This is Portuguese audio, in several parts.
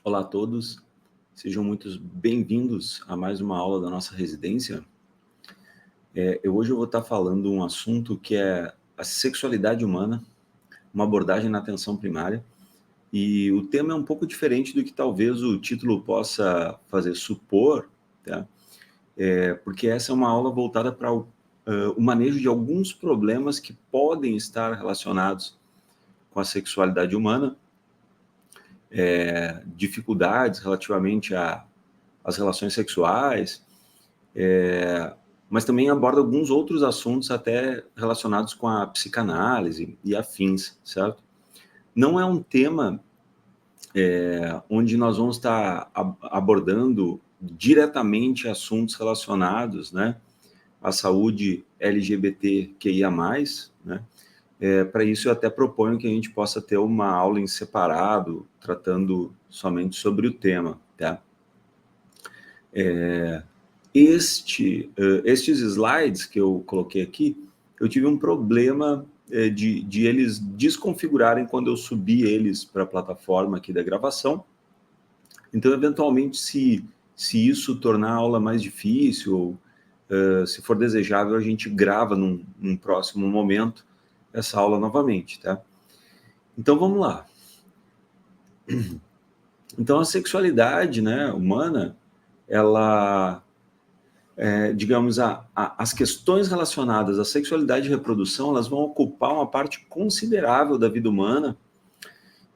Olá a todos, sejam muito bem-vindos a mais uma aula da nossa residência. Hoje eu vou estar falando um assunto que é a sexualidade humana, uma abordagem na atenção primária, e o tema é um pouco diferente do que talvez o título possa fazer supor, tá? Porque essa é uma aula voltada para o manejo de alguns problemas que podem estar relacionados com a sexualidade humana, dificuldades relativamente às relações sexuais, mas também aborda alguns outros assuntos até relacionados com a psicanálise e afins, certo? Não é um tema onde nós vamos estar abordando diretamente assuntos relacionados, né, à saúde LGBTQIA+, né? Para isso eu até proponho que a gente possa ter uma aula em separado, tratando somente sobre o tema, tá? Estes slides que eu coloquei aqui, eu tive um problema de eles desconfigurarem quando eu subi eles para a plataforma aqui da gravação. Então, eventualmente, se isso tornar a aula mais difícil, ou se for desejável, a gente grava num próximo momento essa aula novamente, tá? Então, vamos lá. Então, a sexualidade, né, humana, ela... digamos, as questões relacionadas à sexualidade e reprodução, elas vão ocupar uma parte considerável da vida humana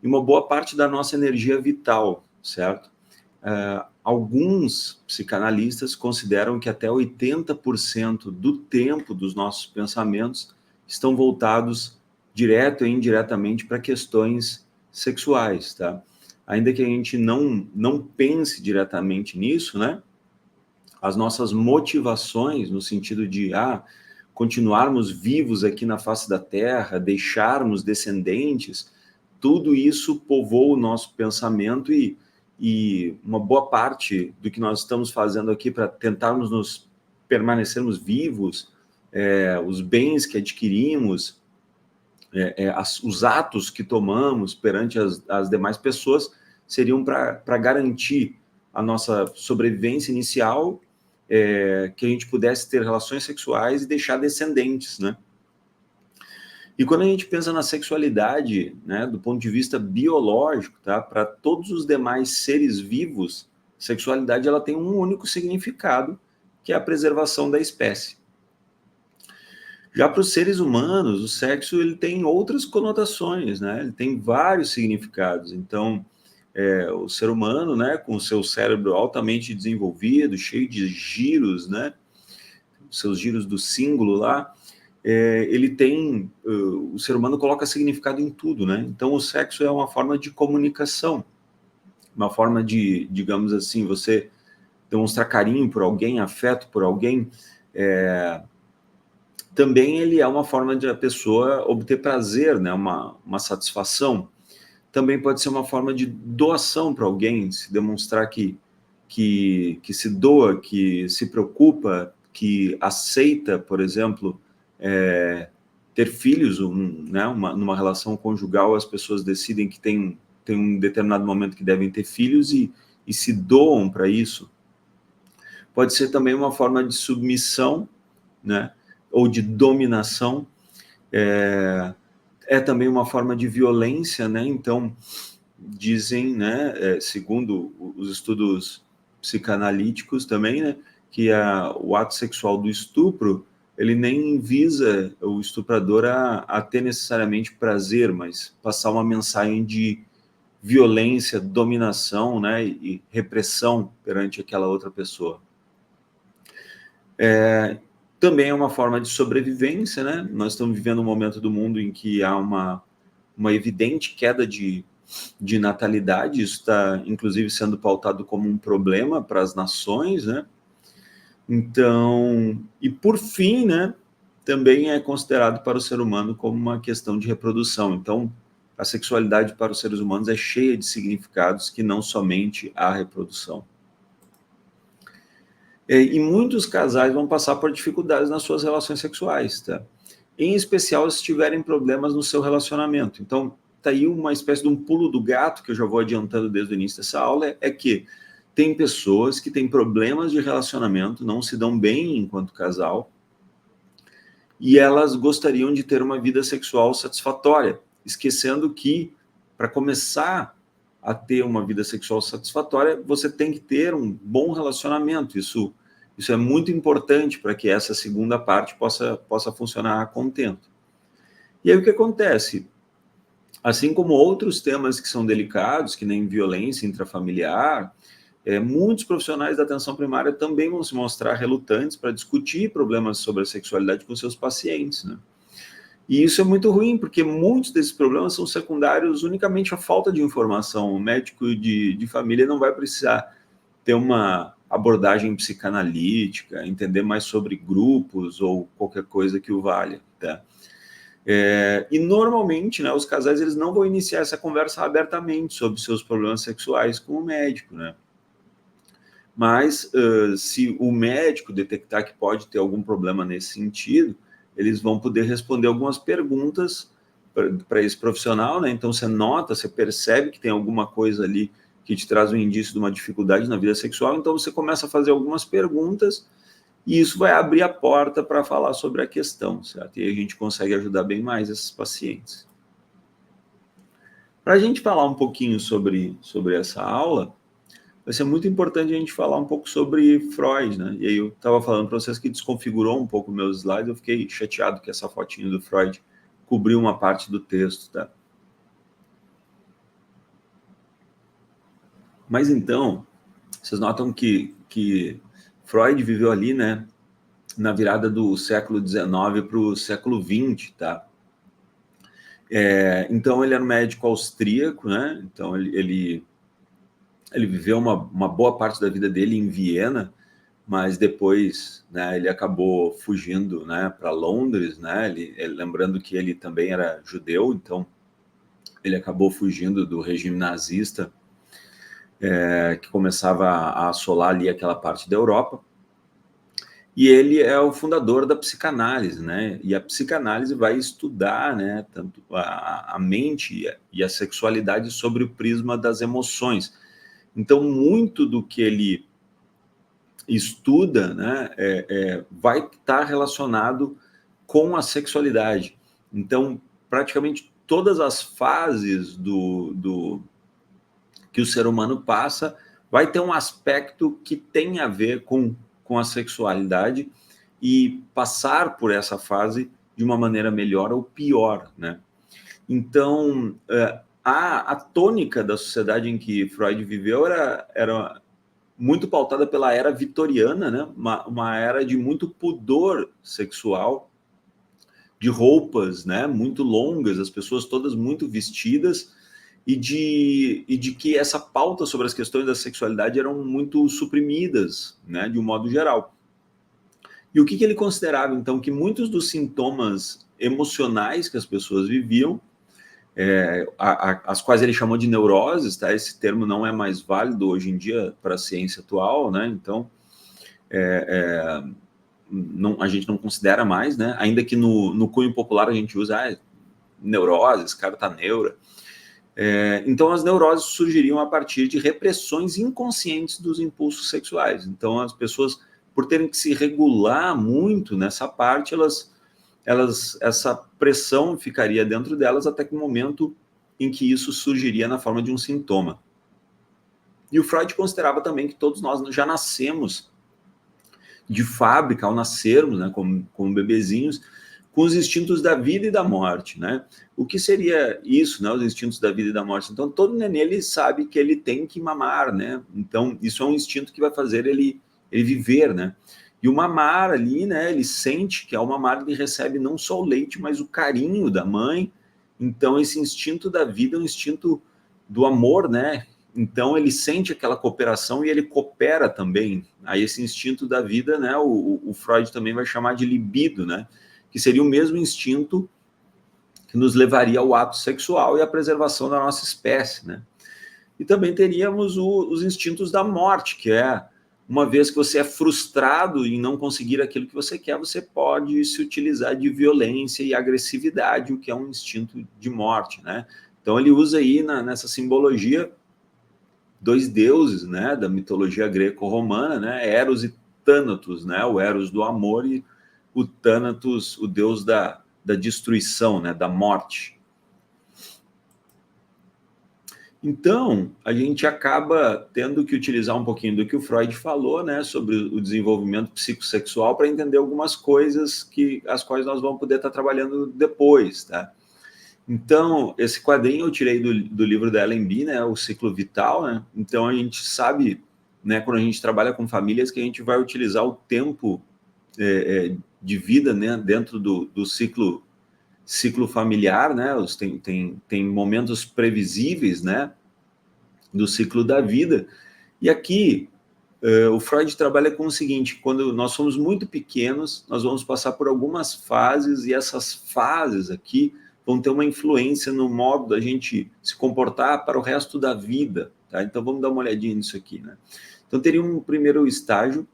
e uma boa parte da nossa energia vital, certo? Alguns psicanalistas consideram que até 80% do tempo dos nossos pensamentos estão voltados direto e indiretamente para questões sexuais, tá? Ainda que a gente não pense diretamente nisso, né? As nossas motivações, no sentido de continuarmos vivos aqui na face da Terra, deixarmos descendentes, tudo isso povoa o nosso pensamento e uma boa parte do que nós estamos fazendo aqui para tentarmos nos permanecermos vivos, os bens que adquirimos, os atos que tomamos perante as demais pessoas seriam para garantir a nossa sobrevivência inicial, que a gente pudesse ter relações sexuais e deixar descendentes, né? E quando a gente pensa na sexualidade, né, do ponto de vista biológico, tá, para todos os demais seres vivos, sexualidade ela tem um único significado, que é a preservação da espécie. Já para os seres humanos, o sexo ele tem outras conotações, né? Ele tem vários significados. Então, o ser humano, né, com o seu cérebro altamente desenvolvido, cheio de giros, né, seus giros do símbolo lá, ele tem, o ser humano coloca significado em tudo, né? Então, o sexo é uma forma de comunicação, uma forma de, digamos assim, você demonstrar carinho por alguém, afeto por alguém. Também ele é uma forma de a pessoa obter prazer, né? Uma satisfação. Também pode ser uma forma de doação para alguém, se demonstrar que se doa, que se preocupa, que aceita, por exemplo, ter filhos, né, numa relação conjugal, as pessoas decidem que tem um determinado momento que devem ter filhos e se doam para isso. Pode ser também uma forma de submissão, né, ou de dominação. Também uma forma de violência, né? Então, dizem, né, segundo os estudos psicanalíticos também, né, que o ato sexual do estupro, ele nem visa o estuprador a ter necessariamente prazer, mas passar uma mensagem de violência, dominação, né, e repressão perante aquela outra pessoa. Também é uma forma de sobrevivência, né? Nós estamos vivendo um momento do mundo em que há uma evidente queda de natalidade, isso está, inclusive, sendo pautado como um problema para as nações, né? Então, e por fim, né, também é considerado para o ser humano como uma questão de reprodução. Então, a sexualidade para os seres humanos é cheia de significados que não somente a reprodução. E muitos casais vão passar por dificuldades nas suas relações sexuais, tá? Em especial se tiverem problemas no seu relacionamento. Então, tá aí uma espécie de um pulo do gato, que eu já vou adiantando desde o início dessa aula, é que tem pessoas que têm problemas de relacionamento, não se dão bem enquanto casal, e elas gostariam de ter uma vida sexual satisfatória, esquecendo que, para começar a ter uma vida sexual satisfatória, você tem que ter um bom relacionamento. Isso é muito importante para que essa segunda parte possa funcionar a contento. E aí o que acontece? Assim como outros temas que são delicados, que nem violência intrafamiliar, muitos profissionais da atenção primária também vão se mostrar relutantes para discutir problemas sobre a sexualidade com seus pacientes, né? E isso é muito ruim, porque muitos desses problemas são secundários unicamente à falta de informação. O médico de família não vai precisar ter uma abordagem psicanalítica, entender mais sobre grupos ou qualquer coisa que o valha, tá? E normalmente, né, os casais eles não vão iniciar essa conversa abertamente sobre seus problemas sexuais com o médico, né? Mas se o médico detectar que pode ter algum problema nesse sentido, eles vão poder responder algumas perguntas para esse profissional, né? Então você nota, você percebe que tem alguma coisa ali que te traz um indício de uma dificuldade na vida sexual, então você começa a fazer algumas perguntas e isso vai abrir a porta para falar sobre a questão, certo? E aí a gente consegue ajudar bem mais esses pacientes. Para a gente falar um pouquinho sobre essa aula, vai ser muito importante a gente falar um pouco sobre Freud, né? E aí eu estava falando para vocês que desconfigurou um pouco meus slides, eu fiquei chateado que essa fotinho do Freud cobriu uma parte do texto, tá? Mas então, vocês notam que Freud viveu ali, né, na virada do século XIX para o século XX, tá? Então ele era um médico austríaco, né? Então ele viveu uma boa parte da vida dele em Viena, mas depois, né, ele acabou fugindo, né, para Londres, né? Lembrando que ele também era judeu, então ele acabou fugindo do regime nazista, que começava a assolar ali aquela parte da Europa. E ele é o fundador da psicanálise, né? E a psicanálise vai estudar, né, tanto a mente e a sexualidade sobre o prisma das emoções. Então, muito do que ele estuda, né, vai estar relacionado com a sexualidade. Então, praticamente todas as fases que o ser humano passa vai ter um aspecto que tem a ver com a sexualidade e passar por essa fase de uma maneira melhor ou pior, né? Então, a tônica da sociedade em que Freud viveu era muito pautada pela era vitoriana, né? Uma era de muito pudor sexual, de roupas, né, muito longas, as pessoas todas muito vestidas, e de que essa pauta sobre as questões da sexualidade eram muito suprimidas, né, de um modo geral. E o que ele considerava, então, que muitos dos sintomas emocionais que as pessoas viviam, as quais ele chamou de neuroses, tá? Esse termo não é mais válido hoje em dia para a ciência atual, né? Então, a gente não considera mais, né? Ainda que no cunho popular a gente usa neurose, esse cara tá neura. Então, as neuroses surgiriam a partir de repressões inconscientes dos impulsos sexuais. Então, as pessoas, por terem que se regular muito nessa parte, essa pressão ficaria dentro delas até que o momento em que isso surgiria na forma de um sintoma. E o Freud considerava também que todos nós já nascemos de fábrica, ao nascermos, né, como bebezinhos, com os instintos da vida e da morte, né? O que seria isso, né? Os instintos da vida e da morte. Então, todo neném, ele sabe que ele tem que mamar, né? Então, isso é um instinto que vai fazer ele viver, né? E o mamar ali, né? Ele sente que ao mamar ele recebe não só o leite, mas o carinho da mãe. Então, esse instinto da vida é um instinto do amor, né? Então, ele sente aquela cooperação e ele coopera também. Aí, esse instinto da vida, né? O Freud também vai chamar de libido, né? Que seria o mesmo instinto que nos levaria ao ato sexual e à preservação da nossa espécie, né? E também teríamos os instintos da morte, que é, uma vez que você é frustrado em não conseguir aquilo que você quer, você pode se utilizar de violência e agressividade, o que é um instinto de morte, né? Então ele usa aí nessa simbologia dois deuses, né, da mitologia greco-romana, né, Eros e Thanatos, né, o Eros do amor e o Thanatos, o deus da destruição, né, da morte. Então, a gente acaba tendo que utilizar um pouquinho do que o Freud falou, né, sobre o desenvolvimento psicossexual para entender algumas coisas as quais nós vamos poder estar trabalhando depois, tá? Então, esse quadrinho eu tirei do livro da Ellen Bee, né, O Ciclo Vital, né? Então, a gente sabe, né, quando a gente trabalha com famílias, que a gente vai utilizar o tempo de vida, né, dentro do ciclo familiar, né? Tem momentos previsíveis, né, do ciclo da vida. E aqui o Freud trabalha com o seguinte: quando nós somos muito pequenos, nós vamos passar por algumas fases, e essas fases aqui vão ter uma influência no modo da gente se comportar para o resto da vida, tá? Então vamos dar uma olhadinha nisso aqui, né? Então teria um primeiro estágio,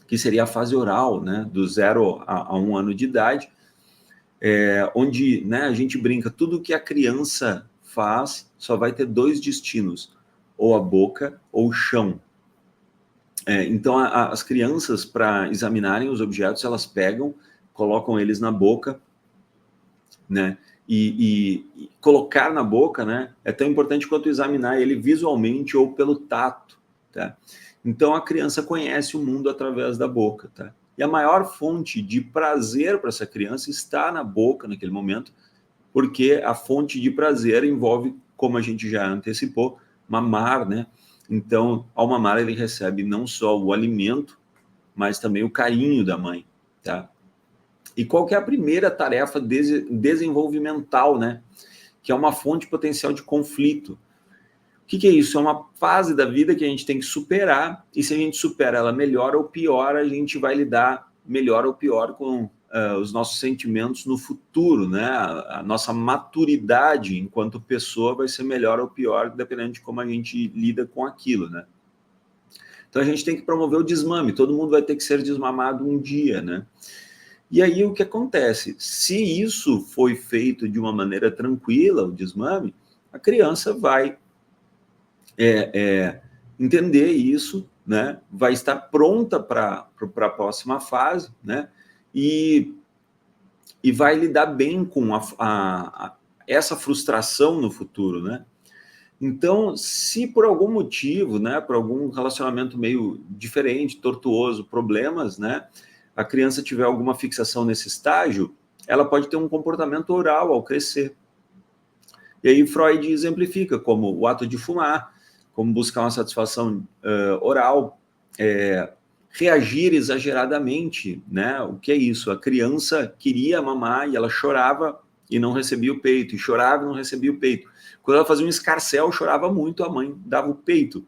que seria a fase oral, né, do 0 a 1 ano de idade, onde, né, a gente brinca, tudo que a criança faz só vai ter dois destinos, ou a boca ou o chão. Então, as crianças, para examinarem os objetos, elas pegam, colocam eles na boca, né? E colocar na boca, né, é tão importante quanto examinar ele visualmente ou pelo tato, tá? Então, a criança conhece o mundo através da boca, tá? E a maior fonte de prazer para essa criança está na boca, naquele momento, porque a fonte de prazer envolve, como a gente já antecipou, mamar, né? Então, ao mamar, ele recebe não só o alimento, mas também o carinho da mãe, tá? E qual que é a primeira tarefa desenvolvimental, né? Que é uma fonte potencial de conflito. O que é isso? É uma fase da vida que a gente tem que superar, e se a gente supera ela melhor ou pior, a gente vai lidar melhor ou pior com os nossos sentimentos no futuro, né? A nossa maturidade enquanto pessoa vai ser melhor ou pior, dependendo de como a gente lida com aquilo, né? Então a gente tem que promover o desmame, todo mundo vai ter que ser desmamado um dia, né? E aí o que acontece? Se isso foi feito de uma maneira tranquila, o desmame, a criança vai entender isso, né? Vai estar pronta para a próxima fase, né? E vai lidar bem com essa frustração no futuro, né? Então, se por algum motivo, né, por algum relacionamento meio diferente, tortuoso, problemas, né, a criança tiver alguma fixação nesse estágio, ela pode ter um comportamento oral ao crescer. E aí Freud exemplifica como o ato de fumar, como buscar uma satisfação oral, reagir exageradamente, né? O que é isso? A criança queria mamar e ela chorava e não recebia o peito, e chorava e não recebia o peito. Quando ela fazia um escarcéu, chorava muito, a mãe dava o peito.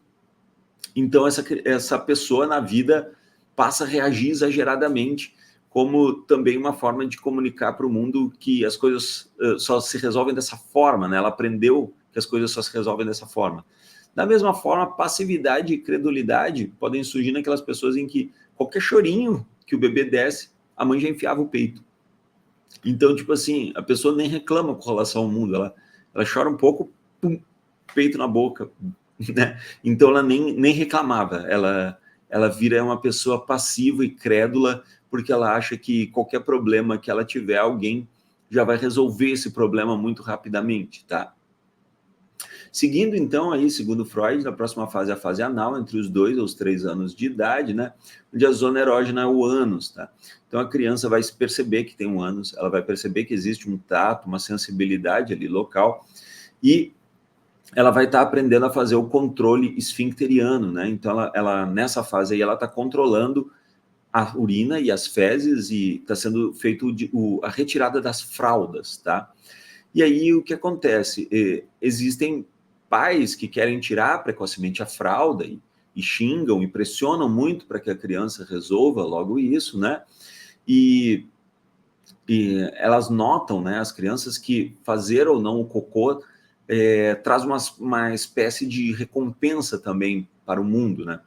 Então essa pessoa na vida passa a reagir exageradamente, como também uma forma de comunicar para o mundo que as coisas só se resolvem dessa forma, né? Ela aprendeu que as coisas só se resolvem dessa forma. Da mesma forma, passividade e credulidade podem surgir naquelas pessoas em que qualquer chorinho que o bebê desse, a mãe já enfiava o peito. Então, tipo assim, a pessoa nem reclama com relação ao mundo, ela chora um pouco, pum, peito na boca, né? Então ela nem reclamava, ela vira uma pessoa passiva e crédula, porque ela acha que qualquer problema que ela tiver, alguém já vai resolver esse problema muito rapidamente, tá? Seguindo, então, aí, segundo Freud, na próxima fase é a fase anal, entre os 2 aos 3 anos de idade, né? Onde a zona erógena é o ânus, tá? Então, a criança vai se perceber que tem um ânus, ela vai perceber que existe um tato, uma sensibilidade ali local, e ela vai estar aprendendo a fazer o controle esfincteriano, né? Então, ela nessa fase aí, ela está controlando a urina e as fezes, e está sendo feito a retirada das fraldas, tá? E aí, o que acontece? Existem pais que querem tirar precocemente a fralda e xingam e pressionam muito para que a criança resolva logo isso, né? E elas notam, né, as crianças, que fazer ou não o cocô traz uma espécie de recompensa também para o mundo, né?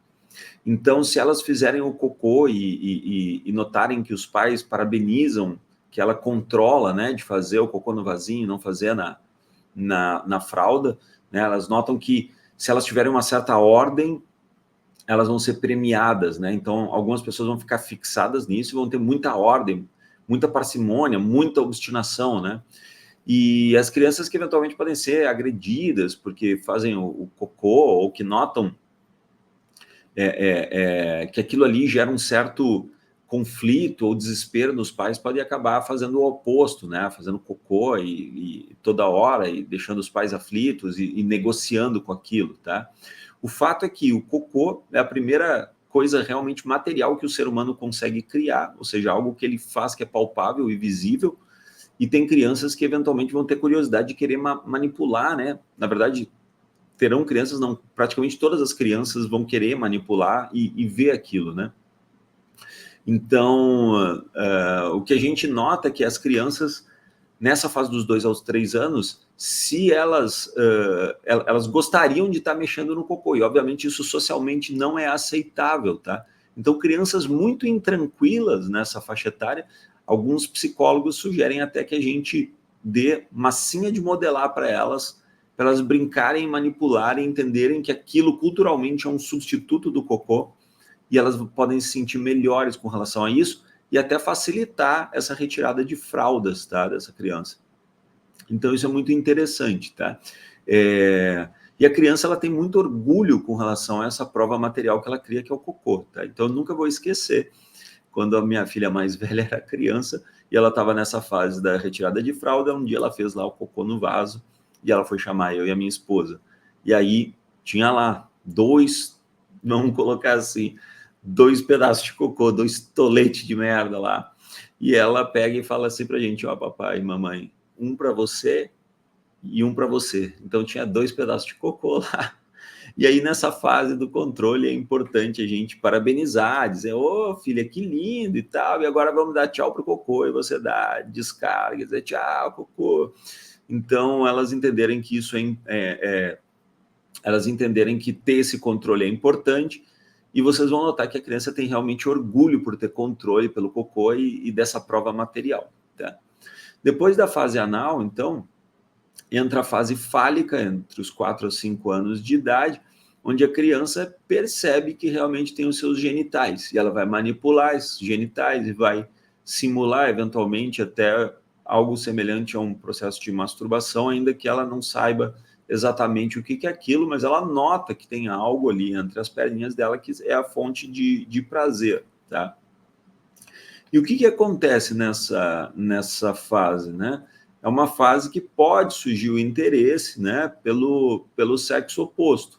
Então, se elas fizerem o cocô e notarem que os pais parabenizam, que ela controla, né, de fazer o cocô no vasinho, não fazer na fralda, né? Elas notam que se elas tiverem uma certa ordem, elas vão ser premiadas, né? Então, algumas pessoas vão ficar fixadas nisso e vão ter muita ordem, muita parcimônia, muita obstinação, né? E as crianças que eventualmente podem ser agredidas porque fazem o cocô ou que notam que aquilo ali gera um certo conflito ou desespero nos pais, podem acabar fazendo o oposto, né? Fazendo cocô e toda hora e deixando os pais aflitos e negociando com aquilo, tá? O fato é que o cocô é a primeira coisa realmente material que o ser humano consegue criar, ou seja, algo que ele faz que é palpável e visível, e tem crianças que eventualmente vão ter curiosidade de querer manipular, né? Na verdade, terão crianças, não, praticamente todas as crianças vão querer manipular e ver aquilo, né? Então, o que a gente nota é que as crianças, nessa fase dos 2 aos 3 anos, se elas gostariam de estar mexendo no cocô, e obviamente isso socialmente não é aceitável, tá? Então, crianças muito intranquilas nessa faixa etária, alguns psicólogos sugerem até que a gente dê massinha de modelar para elas brincarem, manipularem, entenderem que aquilo culturalmente é um substituto do cocô, e elas podem se sentir melhores com relação a isso e até facilitar essa retirada de fraldas, tá, dessa criança. Então, isso é muito interessante, tá? E a criança, ela tem muito orgulho com relação a essa prova material que ela cria, que é o cocô, tá? Então, eu nunca vou esquecer quando a minha filha mais velha era criança e ela estava nessa fase da retirada de fralda, um dia ela fez lá o cocô no vaso e ela foi chamar eu e a minha esposa. E aí, tinha lá vamos colocar assim, 2 pedaços de cocô, 2 toletes de merda lá. E ela pega e fala assim pra gente, ó, papai e mamãe, um para você e um para você. Então tinha 2 pedaços de cocô lá. E aí nessa fase do controle é importante a gente parabenizar, dizer, ô filha, que lindo e tal, e agora vamos dar tchau pro cocô, e você dá descarga, dizer tchau, cocô. Então elas entenderem que isso elas entenderem que ter esse controle é importante, e vocês vão notar que a criança tem realmente orgulho por ter controle pelo cocô e dessa prova material, tá? Depois da fase anal, então, entra a fase fálica, entre os 4 a 5 anos de idade, onde a criança percebe que realmente tem os seus genitais, e ela vai manipular esses genitais e vai simular, eventualmente, até algo semelhante a um processo de masturbação, ainda que ela não saiba exatamente o que é aquilo, mas ela nota que tem algo ali entre as perninhas dela que é a fonte de prazer, tá? E o que acontece nessa fase, né? É uma fase que pode surgir o interesse, né, pelo sexo oposto.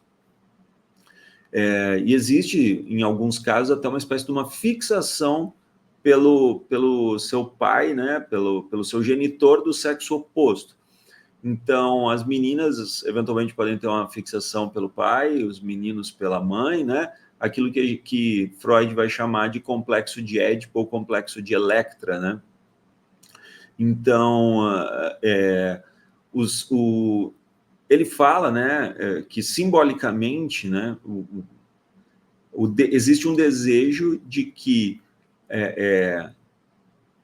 E existe, em alguns casos, até uma espécie de uma fixação pelo seu pai, né, pelo seu genitor do sexo oposto. Então, as meninas eventualmente podem ter uma fixação pelo pai, os meninos pela mãe, né? Aquilo que Freud vai chamar de complexo de Édipo ou complexo de Electra, né? Então, ele fala, né, que simbolicamente, né, existe um desejo de que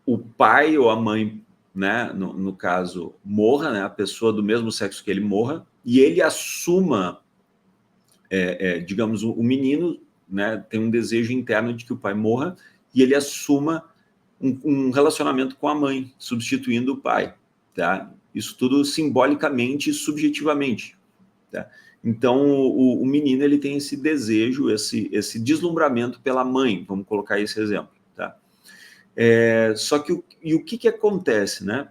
o pai ou a mãe, né, no caso, morra, né, a pessoa do mesmo sexo que ele morra, e ele assuma, digamos, o menino, né, tem um desejo interno de que o pai morra, e ele assuma um relacionamento com a mãe, substituindo o pai, tá? Isso tudo simbolicamente e subjetivamente, tá? Então, o menino, ele tem esse desejo, esse deslumbramento pela mãe, vamos colocar esse exemplo, tá? Só que o que acontece, né?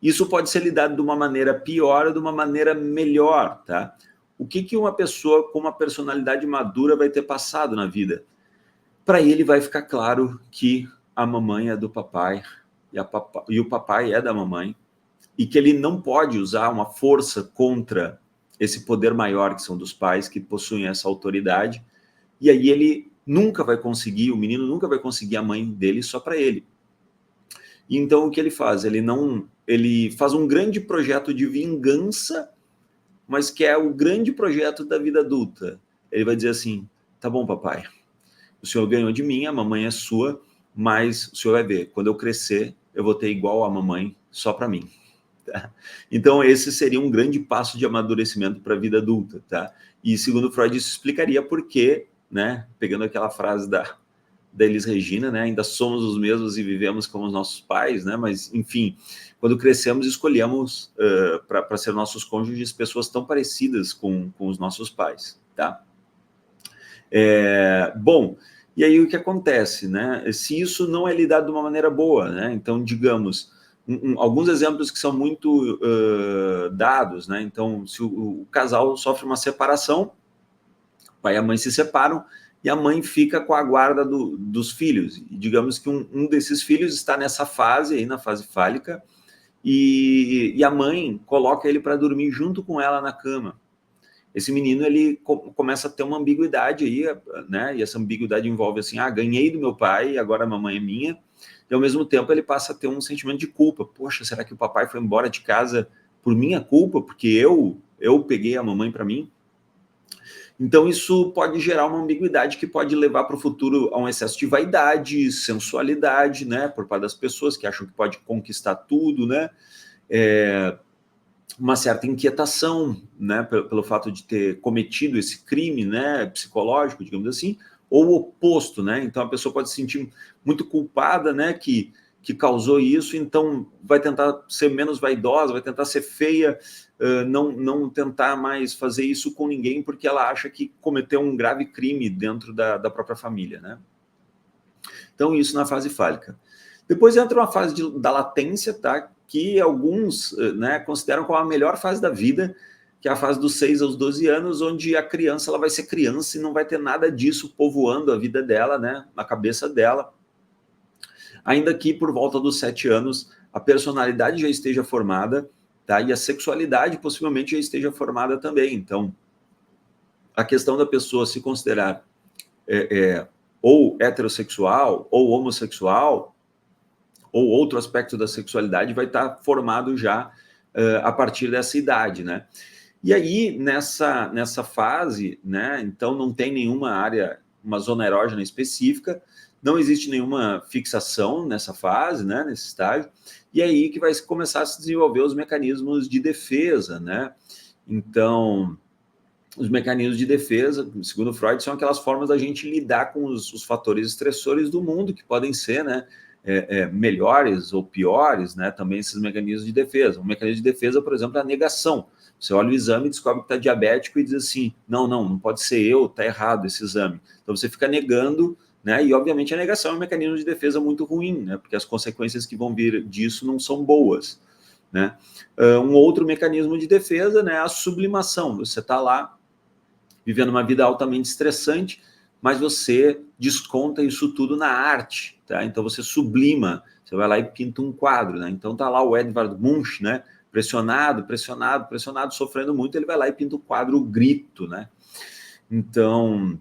Isso pode ser lidado de uma maneira pior ou de uma maneira melhor, tá? O que uma pessoa com uma personalidade madura vai ter passado na vida? Para ele vai ficar claro que a mamãe é do papai e o papai é da mamãe, e que ele não pode usar uma força contra esse poder maior que são dos pais, que possuem essa autoridade, e aí ele nunca vai conseguir, o menino nunca vai conseguir a mãe dele só para ele. E então o que ele faz? Ele faz um grande projeto de vingança, mas que é o grande projeto da vida adulta. Ele vai dizer assim, tá bom, papai, o senhor ganhou de mim, a mamãe é sua, mas o senhor vai ver, quando eu crescer, eu vou ter igual a mamãe só para mim. Tá? Então, esse seria um grande passo de amadurecimento para a vida adulta. Tá? E, segundo Freud, isso explicaria por que, né, pegando aquela frase da Elis Regina, né, ainda somos os mesmos e vivemos como os nossos pais, né, mas, enfim, quando crescemos, escolhemos para ser nossos cônjuges pessoas tão parecidas com os nossos pais. Tá? Bom, e aí o que acontece, né? Se isso não é lidado de uma maneira boa, né? Então, digamos, alguns exemplos que são muito dados, né? Então, se o casal sofre uma separação, o pai e a mãe se separam e a mãe fica com a guarda dos filhos. E digamos que um desses filhos está nessa fase, aí, na fase fálica, e a mãe coloca ele para dormir junto com ela na cama. Esse menino, ele começa a ter uma ambiguidade aí, né? E essa ambiguidade envolve assim, ganhei do meu pai, agora a mamãe é minha. E ao mesmo tempo ele passa a ter um sentimento de culpa. Poxa, será que o papai foi embora de casa por minha culpa? Porque eu peguei a mamãe para mim? Então isso pode gerar uma ambiguidade que pode levar para o futuro a um excesso de vaidade, sensualidade, né? Por parte das pessoas que acham que pode conquistar tudo, né? Uma certa inquietação, né, pelo fato de ter cometido esse crime, né, psicológico, digamos assim, ou o oposto, né? Então a pessoa pode se sentir muito culpada, né, que causou isso, então vai tentar ser menos vaidosa, vai tentar ser feia, não tentar mais fazer isso com ninguém, porque ela acha que cometeu um grave crime dentro da própria família, né? Então isso na fase fálica. Depois entra uma fase da latência, tá? Que alguns, né, consideram como a melhor fase da vida, que é a fase dos 6 aos 12 anos, onde a criança ela vai ser criança e não vai ter nada disso povoando a vida dela, né, na cabeça dela. Ainda que por volta dos 7 anos a personalidade já esteja formada, tá? E a sexualidade possivelmente já esteja formada também. Então, a questão da pessoa se considerar ou heterossexual ou homossexual, ou outro aspecto da sexualidade vai estar formado já a partir dessa idade, né? E aí, nessa fase, né, então não tem nenhuma área, uma zona erógena específica, não existe nenhuma fixação nessa fase, né, nesse estágio, e aí que vai começar a se desenvolver os mecanismos de defesa, né? Então, os mecanismos de defesa, segundo Freud, são aquelas formas da gente lidar com os fatores estressores do mundo, que podem ser, né, melhores ou piores, né, também esses mecanismos de defesa. Um mecanismo de defesa, por exemplo, é a negação. Você olha o exame e descobre que está diabético e diz assim, não pode ser eu, está errado esse exame. Então você fica negando, né, e obviamente a negação é um mecanismo de defesa muito ruim, né, porque as consequências que vão vir disso não são boas, né. Um outro mecanismo de defesa, né, é a sublimação. Você está lá vivendo uma vida altamente estressante, mas você desconta isso tudo na arte, tá? Então você sublima, você vai lá e pinta um quadro, né? Então tá lá o Edvard Munch, né? Pressionado, sofrendo muito, ele vai lá e pinta o quadro O Grito, né? Então,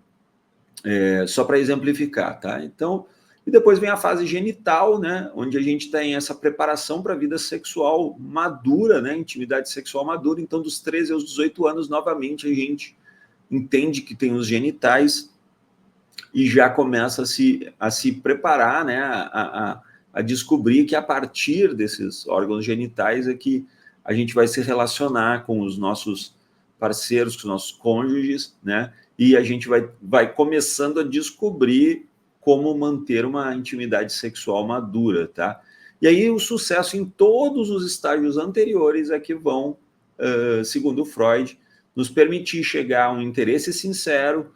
só para exemplificar, tá? Então, e depois vem a fase genital, né? Onde a gente tem essa preparação para a vida sexual madura, né? Intimidade sexual madura. Então, dos 13 aos 18 anos, novamente, a gente entende que tem os genitais e já começa a se preparar, né, a descobrir que a partir desses órgãos genitais é que a gente vai se relacionar com os nossos parceiros, com os nossos cônjuges, né, e a gente vai começando a descobrir como manter uma intimidade sexual madura, tá? E aí o sucesso em todos os estágios anteriores é que vão, segundo Freud, nos permitir chegar a um interesse sincero,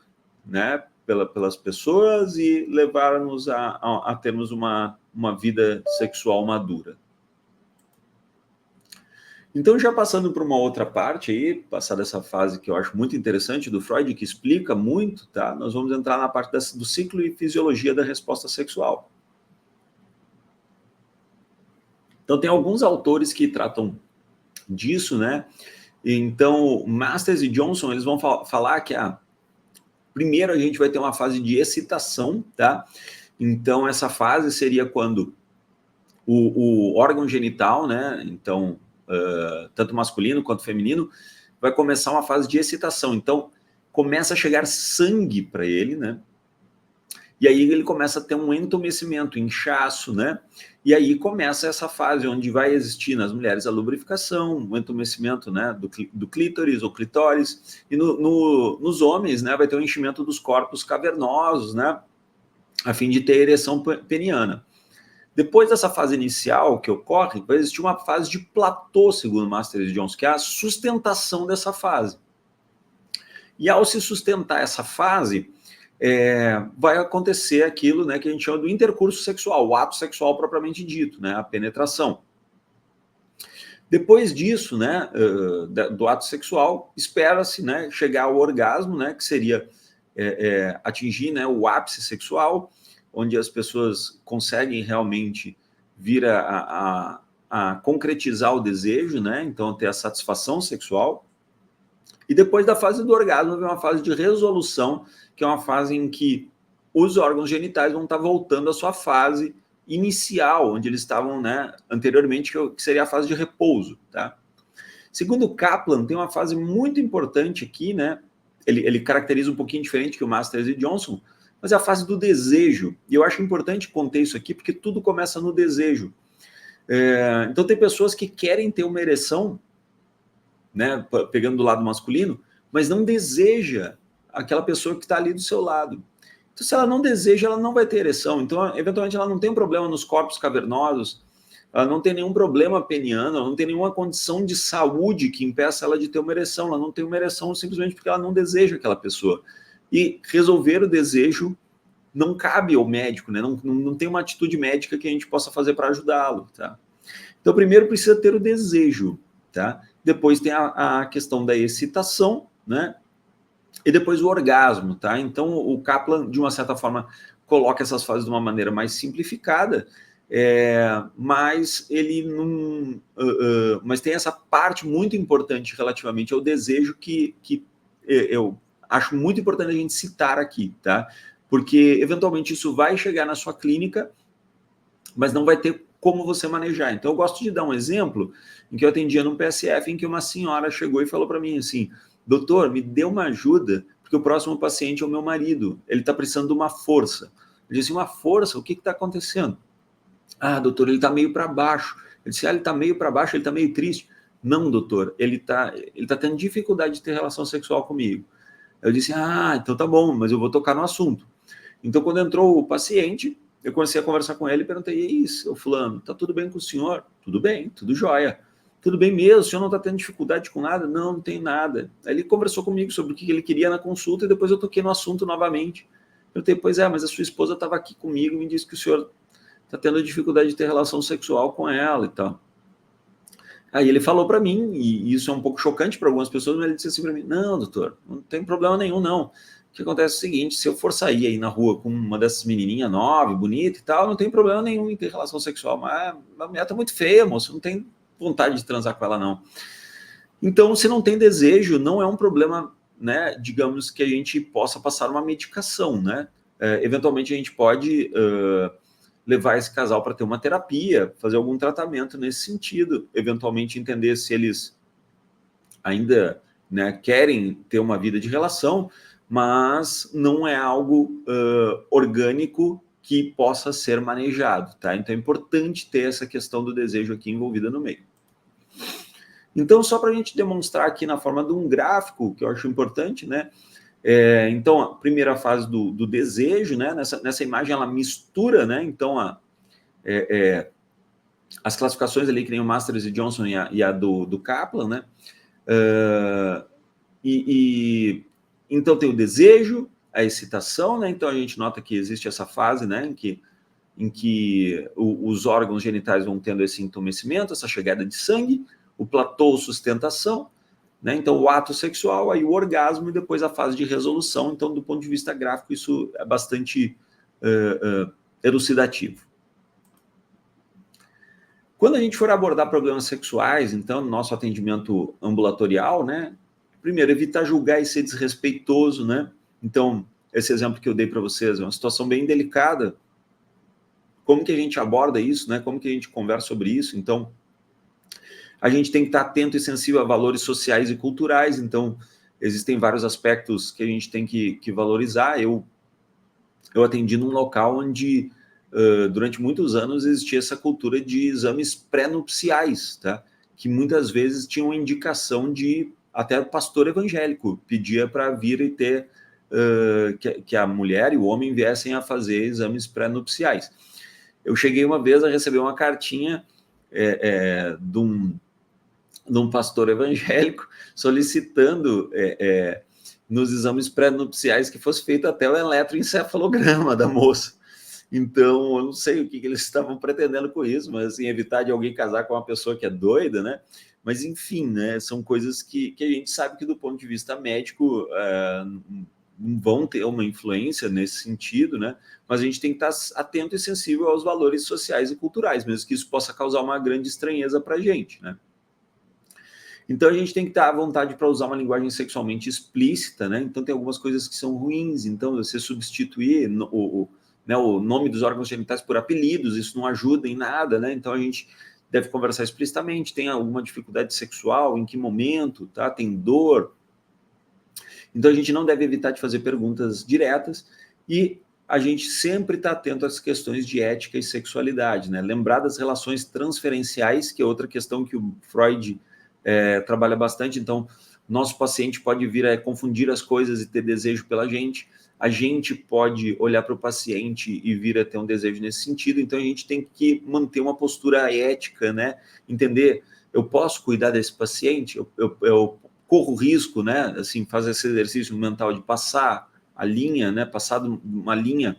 né, pelas pessoas e levar-nos a termos uma vida sexual madura. Então, já passando para uma outra parte aí, passar dessa fase que eu acho muito interessante do Freud, que explica muito, tá? Nós vamos entrar na parte do ciclo e fisiologia da resposta sexual. Então, tem alguns autores que tratam disso, né? Então, Masters e Johnson, eles vão falar que primeiro a gente vai ter uma fase de excitação, tá? Então, essa fase seria quando o órgão genital, né? Então, tanto masculino quanto feminino, vai começar uma fase de excitação. Então, começa a chegar sangue para ele, né? E aí ele começa a ter um entumecimento, inchaço, né? E aí começa essa fase onde vai existir nas mulheres a lubrificação, o entumecimento, né, do clítoris ou clitóris, e nos homens, né, vai ter o enchimento dos corpos cavernosos, né, a fim de ter ereção peniana. Depois dessa fase inicial que ocorre, vai existir uma fase de platô, segundo Masters e Johnson, que é a sustentação dessa fase. E ao se sustentar essa fase, vai acontecer aquilo, né, que a gente chama do intercurso sexual, o ato sexual propriamente dito, né, a penetração. Depois disso, né, do ato sexual, espera-se, né, chegar ao orgasmo, né, que seria atingir, né, o ápice sexual, onde as pessoas conseguem realmente vir a concretizar o desejo, né, então ter a satisfação sexual. E depois da fase do orgasmo vem uma fase de resolução, que é uma fase em que os órgãos genitais vão estar voltando à sua fase inicial, onde eles estavam, né, anteriormente, que seria a fase de repouso, tá? Segundo Kaplan, tem uma fase muito importante aqui, né? Ele caracteriza um pouquinho diferente que o Masters e Johnson, mas é a fase do desejo. E eu acho importante conter isso aqui, porque tudo começa no desejo. Então tem pessoas que querem ter uma ereção, né, pegando do lado masculino, mas não deseja aquela pessoa que está ali do seu lado. Então, se ela não deseja, ela não vai ter ereção. Então, eventualmente, ela não tem um problema nos corpos cavernosos, ela não tem nenhum problema peniano, ela não tem nenhuma condição de saúde que impeça ela de ter uma ereção. Ela não tem uma ereção simplesmente porque ela não deseja aquela pessoa. E resolver o desejo não cabe ao médico, né? Não tem uma atitude médica que a gente possa fazer para ajudá-lo, tá? Então, primeiro precisa ter o desejo, tá? Depois tem a questão da excitação, né? E depois o orgasmo, tá? Então, o Kaplan, de uma certa forma, coloca essas fases de uma maneira mais simplificada, mas ele não... mas tem essa parte muito importante relativamente ao desejo que eu acho muito importante a gente citar aqui, tá? Porque, eventualmente, isso vai chegar na sua clínica, mas não vai ter como você manejar. Então, eu gosto de dar um exemplo em que eu atendia num PSF, em que uma senhora chegou e falou para mim assim: doutor, me dê uma ajuda, porque o próximo paciente é o meu marido, ele está precisando de uma força. Eu disse: uma força? O que está acontecendo? Ah, doutor, ele está meio para baixo. Eu disse: ele está meio para baixo, ele está meio triste. Não, doutor, ele tá tendo dificuldade de ter relação sexual comigo. Eu disse: ah, então tá bom, mas eu vou tocar no assunto. Então, quando entrou o paciente, eu comecei a conversar com ele e perguntei: e aí, seu fulano, tá tudo bem com o senhor? Tudo bem, tudo jóia. Tudo bem mesmo? O senhor não está tendo dificuldade com nada? Não, não tem nada. Aí ele conversou comigo sobre o que ele queria na consulta e depois eu toquei no assunto novamente. Eu perguntei: pois é, mas a sua esposa estava aqui comigo e me disse que o senhor está tendo dificuldade de ter relação sexual com ela e tal. Aí ele falou para mim, e isso é um pouco chocante para algumas pessoas, mas ele disse assim para mim: não, doutor, não tem problema nenhum, não. O que acontece é o seguinte: se eu for sair aí na rua com uma dessas menininhas nova, bonita e tal, não tem problema nenhum em ter relação sexual, mas a mulher tá muito feia, moço, não tem vontade de transar com ela, não. Então, se não tem desejo, não é um problema, né, digamos, que a gente possa passar uma medicação, né? Eventualmente a gente pode levar esse casal para ter uma terapia, fazer algum tratamento nesse sentido, eventualmente entender se eles ainda, né, querem ter uma vida de relação, mas não é algo orgânico que possa ser manejado, tá? Então é importante ter essa questão do desejo aqui envolvida no meio. Então, só para a gente demonstrar aqui na forma de um gráfico, que eu acho importante, né? Então, a primeira fase do desejo, né? Nessa imagem ela mistura, né? Então, as classificações ali que nem o Masters e Johnson e a do Kaplan, né? Então tem o desejo, a excitação, né? Então a gente nota que existe essa fase, né? Em que os órgãos genitais vão tendo esse entumecimento, essa chegada de sangue, o platô, sustentação, né? Então o ato sexual, aí o orgasmo e depois a fase de resolução. Então, do ponto de vista gráfico, isso é bastante elucidativo. Quando a gente for abordar problemas sexuais, então, no nosso atendimento ambulatorial, né? Primeiro, evitar julgar e ser desrespeitoso, né? Então, esse exemplo que eu dei para vocês é uma situação bem delicada. Como que a gente aborda isso, né? Como que a gente conversa sobre isso? Então, a gente tem que estar atento e sensível a valores sociais e culturais. Então, existem vários aspectos que a gente tem que valorizar. Eu eu atendi num local onde, durante muitos anos, existia essa cultura de exames pré-nupciais, tá? Que muitas vezes tinham indicação de até pastor evangélico pedia para vir e ter que a mulher e o homem viessem a fazer exames pré-nupciais. Eu cheguei uma vez a receber uma cartinha de um pastor evangélico solicitando nos exames pré-nupciais que fosse feito até o eletroencefalograma da moça. Então, eu não sei o que eles estavam pretendendo com isso, mas assim, evitar de alguém casar com uma pessoa que é doida, né? Mas, enfim, né, são coisas que a gente sabe que, do ponto de vista médico, não vão ter uma influência nesse sentido, né? Mas a gente tem que estar atento e sensível aos valores sociais e culturais, mesmo que isso possa causar uma grande estranheza para a gente, né? Então, a gente tem que estar à vontade para usar uma linguagem sexualmente explícita, né? Então, tem algumas coisas que são ruins. Então, você substituir o nome dos órgãos genitais por apelidos, isso não ajuda em nada, né? Então, a gente deve conversar explicitamente. Tem alguma dificuldade sexual? Em que momento? Tá? Tem dor? Então, a gente não deve evitar de fazer perguntas diretas e a gente sempre está atento às questões de ética e sexualidade, né? Lembrar das relações transferenciais, que é outra questão que o Freud trabalha bastante. Então, nosso paciente pode vir a confundir as coisas e ter desejo pela gente. A gente pode olhar para o paciente e vir a ter um desejo nesse sentido. Então, a gente tem que manter uma postura ética, né? Entender, eu posso cuidar desse paciente? Eu corro risco, né? Assim, fazer esse exercício mental de passar a linha, né? Passar uma linha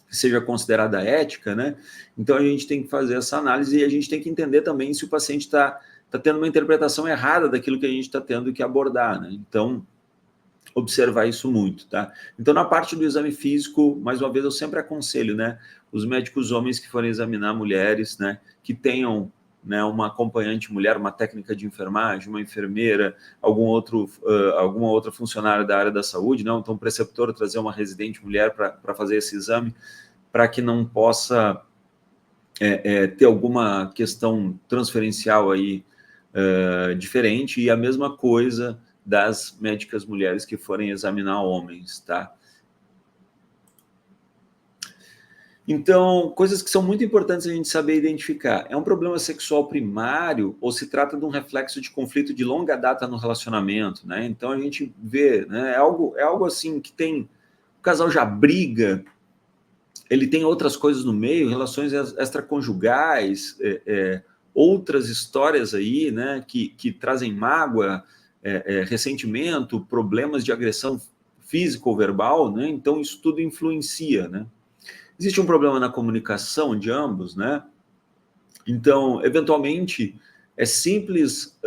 que seja considerada ética, né? Então, a gente tem que fazer essa análise e a gente tem que entender também se o paciente está tendo uma interpretação errada daquilo que a gente está tendo que abordar, né? Então, observar isso muito, tá? Então, na parte do exame físico, mais uma vez, eu sempre aconselho, né? Os médicos homens que forem examinar mulheres, né? Que tenham, né, uma acompanhante mulher, uma técnica de enfermagem, uma enfermeira, alguma outra funcionária da área da saúde, né? Então, o preceptor trazer uma residente mulher para fazer esse exame, para que não possa ter alguma questão transferencial aí diferente, e a mesma coisa das médicas mulheres que forem examinar homens, tá? Então, coisas que são muito importantes a gente saber identificar. É um problema sexual primário ou se trata de um reflexo de conflito de longa data no relacionamento, né? Então, a gente vê, né? É algo assim que tem... O casal já briga, ele tem outras coisas no meio, relações extraconjugais, outras histórias aí, né, que trazem mágoa, ressentimento, problemas de agressão física ou verbal, né? Então isso tudo influencia, né? Existe um problema na comunicação de ambos, né? Então, eventualmente, é simples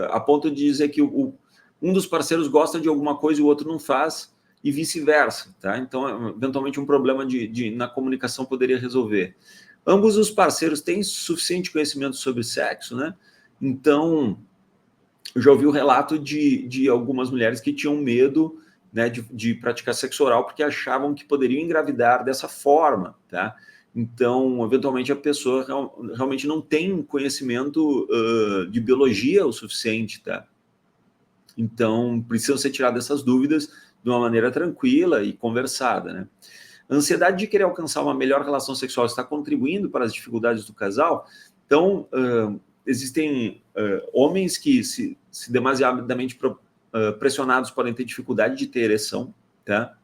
a ponto de dizer que um dos parceiros gosta de alguma coisa e o outro não faz, e vice-versa, tá? Então, eventualmente, um problema na comunicação poderia resolver. Ambos os parceiros têm suficiente conhecimento sobre sexo, né? Então, eu já ouvi o relato de algumas mulheres que tinham medo, né, de praticar sexo oral porque achavam que poderiam engravidar dessa forma, tá? Então, eventualmente, a pessoa realmente não tem conhecimento de biologia o suficiente, tá? Então, precisam ser tiradas essas dúvidas de uma maneira tranquila e conversada, né? A ansiedade de querer alcançar uma melhor relação sexual está contribuindo para as dificuldades do casal. Então, existem homens que, se demasiadamente pressionados, podem ter dificuldade de ter ereção, tá?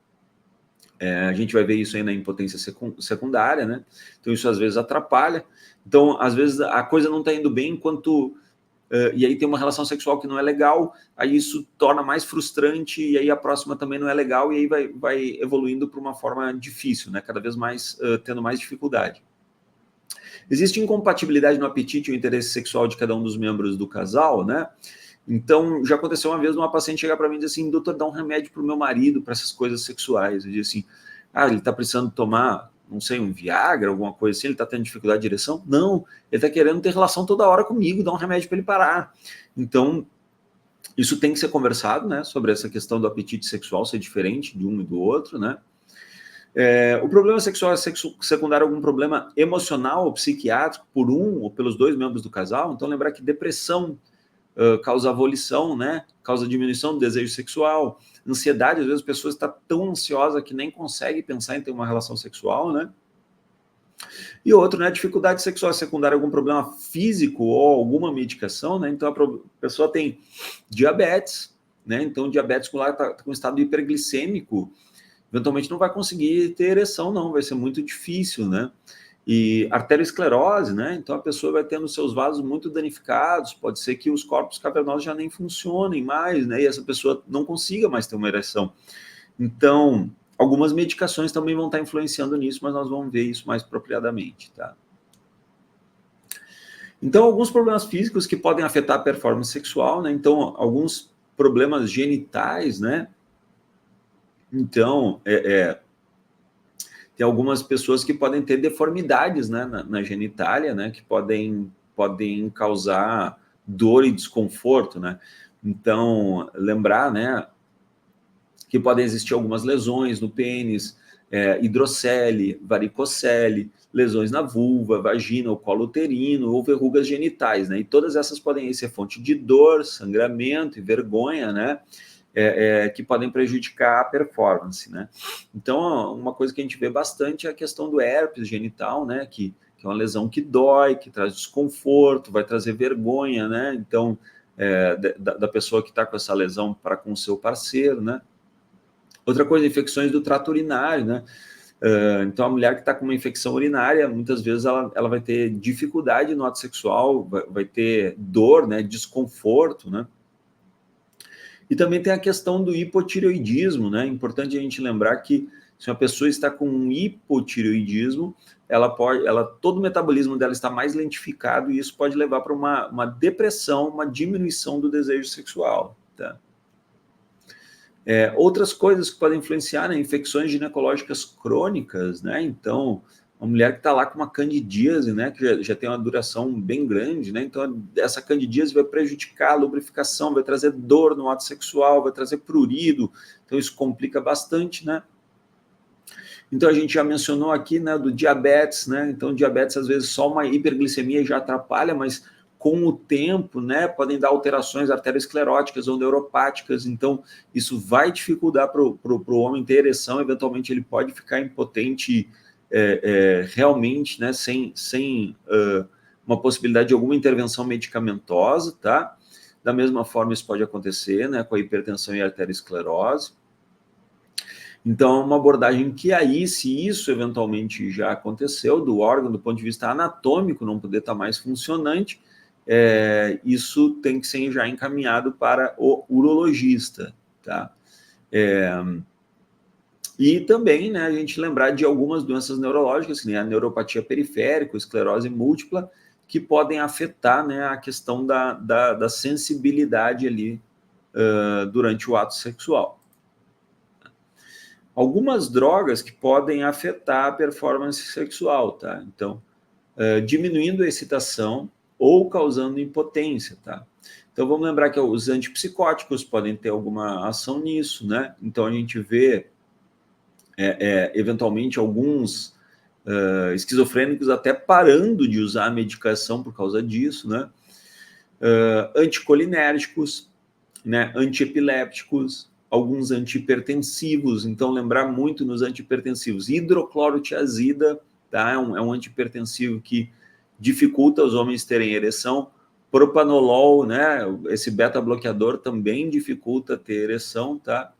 A gente vai ver isso aí na impotência secundária, né? Então, isso às vezes atrapalha. Então, às vezes, a coisa não está indo bem enquanto... e aí tem uma relação sexual que não é legal, aí isso torna mais frustrante, e aí a próxima também não é legal, e aí vai evoluindo para uma forma difícil, né? Cada vez mais tendo mais dificuldade. Existe incompatibilidade no apetite e o interesse sexual de cada um dos membros do casal, né? Então, já aconteceu uma vez uma paciente chegar para mim e dizer assim: doutor, dá um remédio para o meu marido para essas coisas sexuais. Eu disse assim: ele está precisando tomar, não sei, um Viagra, alguma coisa assim, ele está tendo dificuldade de ereção? Não, ele está querendo ter relação toda hora comigo, dá um remédio para ele parar. Então, isso tem que ser conversado, né, sobre essa questão do apetite sexual ser diferente de um e do outro, né? O problema sexual é secundário a algum problema emocional ou psiquiátrico por um ou pelos dois membros do casal. Então, lembrar que depressão, causa avolição, né? Causa diminuição do desejo sexual. Ansiedade, às vezes a pessoa está tão ansiosa que nem consegue pensar em ter uma relação sexual, né? E outro, né, dificuldade sexual secundária, algum problema físico ou alguma medicação, né? Então a pessoa tem diabetes, né? Então diabetes está com estado hiperglicêmico, eventualmente não vai conseguir ter ereção, não, vai ser muito difícil, né? E arteriosclerose, né? Então a pessoa vai tendo seus vasos muito danificados, pode ser que os corpos cavernosos já nem funcionem mais, né? E essa pessoa não consiga mais ter uma ereção. Então, algumas medicações também vão estar influenciando nisso, mas nós vamos ver isso mais apropriadamente, tá? Então, alguns problemas físicos que podem afetar a performance sexual, né? Então, alguns problemas genitais, né? Então, tem algumas pessoas que podem ter deformidades, né, na genitália, né, que podem causar dor e desconforto, né? Então, lembrar, né, que podem existir algumas lesões no pênis, hidrocele, varicocele, lesões na vulva, vagina, ou colo uterino, ou verrugas genitais, né? E todas essas podem ser fonte de dor, sangramento e vergonha, né? Que podem prejudicar a performance, né? Então, uma coisa que a gente vê bastante é a questão do herpes genital, né? Que é uma lesão que dói, que traz desconforto, vai trazer vergonha, né? Então, da pessoa que está com essa lesão para com o seu parceiro, né? Outra coisa, infecções do trato urinário, né? Então, a mulher que está com uma infecção urinária, muitas vezes ela vai ter dificuldade no ato sexual, vai ter dor, né? Desconforto, né? E também tem a questão do hipotireoidismo, né? É importante a gente lembrar que se uma pessoa está com um hipotireoidismo, todo o metabolismo dela está mais lentificado e isso pode levar para uma depressão, uma diminuição do desejo sexual, tá? Outras coisas que podem influenciar, né? Infecções ginecológicas crônicas, né? Então, uma mulher que está lá com uma candidíase, né? Que já tem uma duração bem grande, né? Então, essa candidíase vai prejudicar a lubrificação, vai trazer dor no ato sexual, vai trazer prurido, então isso complica bastante, né? Então, a gente já mencionou aqui, né, do diabetes, né? Então, diabetes, às vezes, só uma hiperglicemia já atrapalha, mas com o tempo, né, podem dar alterações arterioscleróticas ou neuropáticas, então isso vai dificultar para o homem ter ereção, eventualmente ele pode ficar impotente realmente, né, sem uma possibilidade de alguma intervenção medicamentosa, tá? Da mesma forma isso pode acontecer, né, com a hipertensão e a arteriosclerose. Então, uma abordagem que aí, se isso eventualmente já aconteceu, do órgão, do ponto de vista anatômico, não poder estar mais funcionante, isso tem que ser já encaminhado para o urologista, tá? E também, né, a gente lembrar de algumas doenças neurológicas, que nem a neuropatia periférica, esclerose múltipla, que podem afetar, né, a questão da sensibilidade ali durante o ato sexual. Algumas drogas que podem afetar a performance sexual, tá? Então, diminuindo a excitação ou causando impotência, tá? Então, vamos lembrar que os antipsicóticos podem ter alguma ação nisso, né? Então, a gente vê, eventualmente, alguns esquizofrênicos até parando de usar a medicação por causa disso, né? Anticolinérgicos, né? Antiepilépticos, alguns antihipertensivos. Então, lembrar muito nos antihipertensivos. Hidroclorotiazida, tá? É um antihipertensivo que dificulta os homens terem ereção. Propanolol, né? Esse beta-bloqueador também dificulta ter ereção, tá?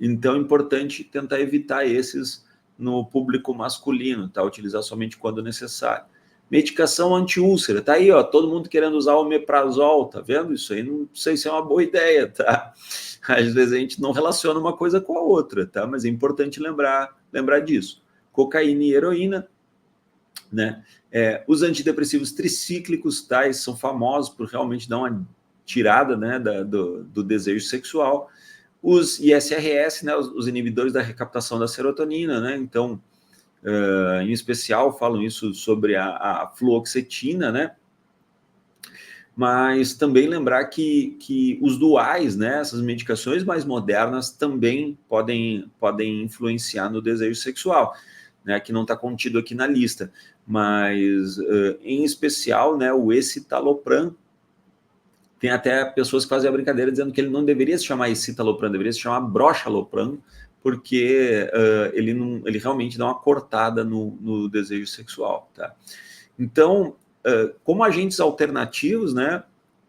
Então, é importante tentar evitar esses no público masculino, tá? Utilizar somente quando necessário. Medicação anti-úlcera, tá aí, ó, todo mundo querendo usar o omeprazol, tá vendo? Isso aí não sei se é uma boa ideia, tá? Às vezes a gente não relaciona uma coisa com a outra, tá? Mas é importante lembrar disso. Cocaína e heroína, né? Os antidepressivos tricíclicos, tá? Eles são famosos por realmente dar uma tirada, né, do desejo sexual. Os ISRS, né, os inibidores da recaptação da serotonina, né? Então, em especial, falam isso sobre a fluoxetina, né? Mas também lembrar que os duais, né, essas medicações mais modernas também podem influenciar no desejo sexual, né, que não está contido aqui na lista, mas em especial, né, o escitalopram Tem até pessoas que fazem a brincadeira dizendo que ele não deveria se chamar escitalopram, deveria se chamar broxalopram, porque ele realmente dá uma cortada no desejo sexual, tá? Então, como agentes alternativos, né?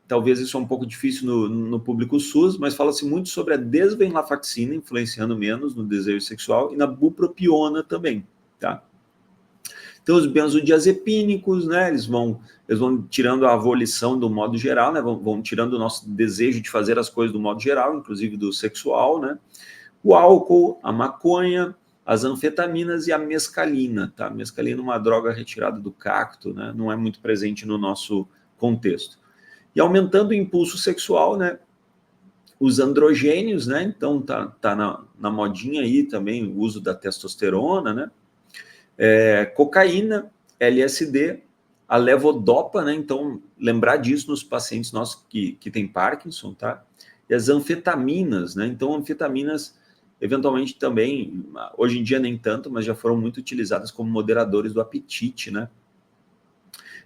Talvez isso é um pouco difícil no público SUS, mas fala-se muito sobre a desvenlafaxina, influenciando menos no desejo sexual, e na bupropiona também, tá? Então, os benzodiazepínicos, né, eles vão tirando a volição do modo geral, né, vão tirando o nosso desejo de fazer as coisas do modo geral, inclusive do sexual, né? O álcool, a maconha, as anfetaminas e a mescalina, tá? A mescalina é uma droga retirada do cacto, né? Não é muito presente no nosso contexto. E aumentando o impulso sexual, né? Os androgênios, né? Então tá na modinha aí também o uso da testosterona, né? Cocaína, LSD, a levodopa, né? Então lembrar disso nos pacientes nossos que têm Parkinson, tá? E as anfetaminas, né? Então anfetaminas eventualmente também, hoje em dia nem tanto, mas já foram muito utilizadas como moderadores do apetite, né?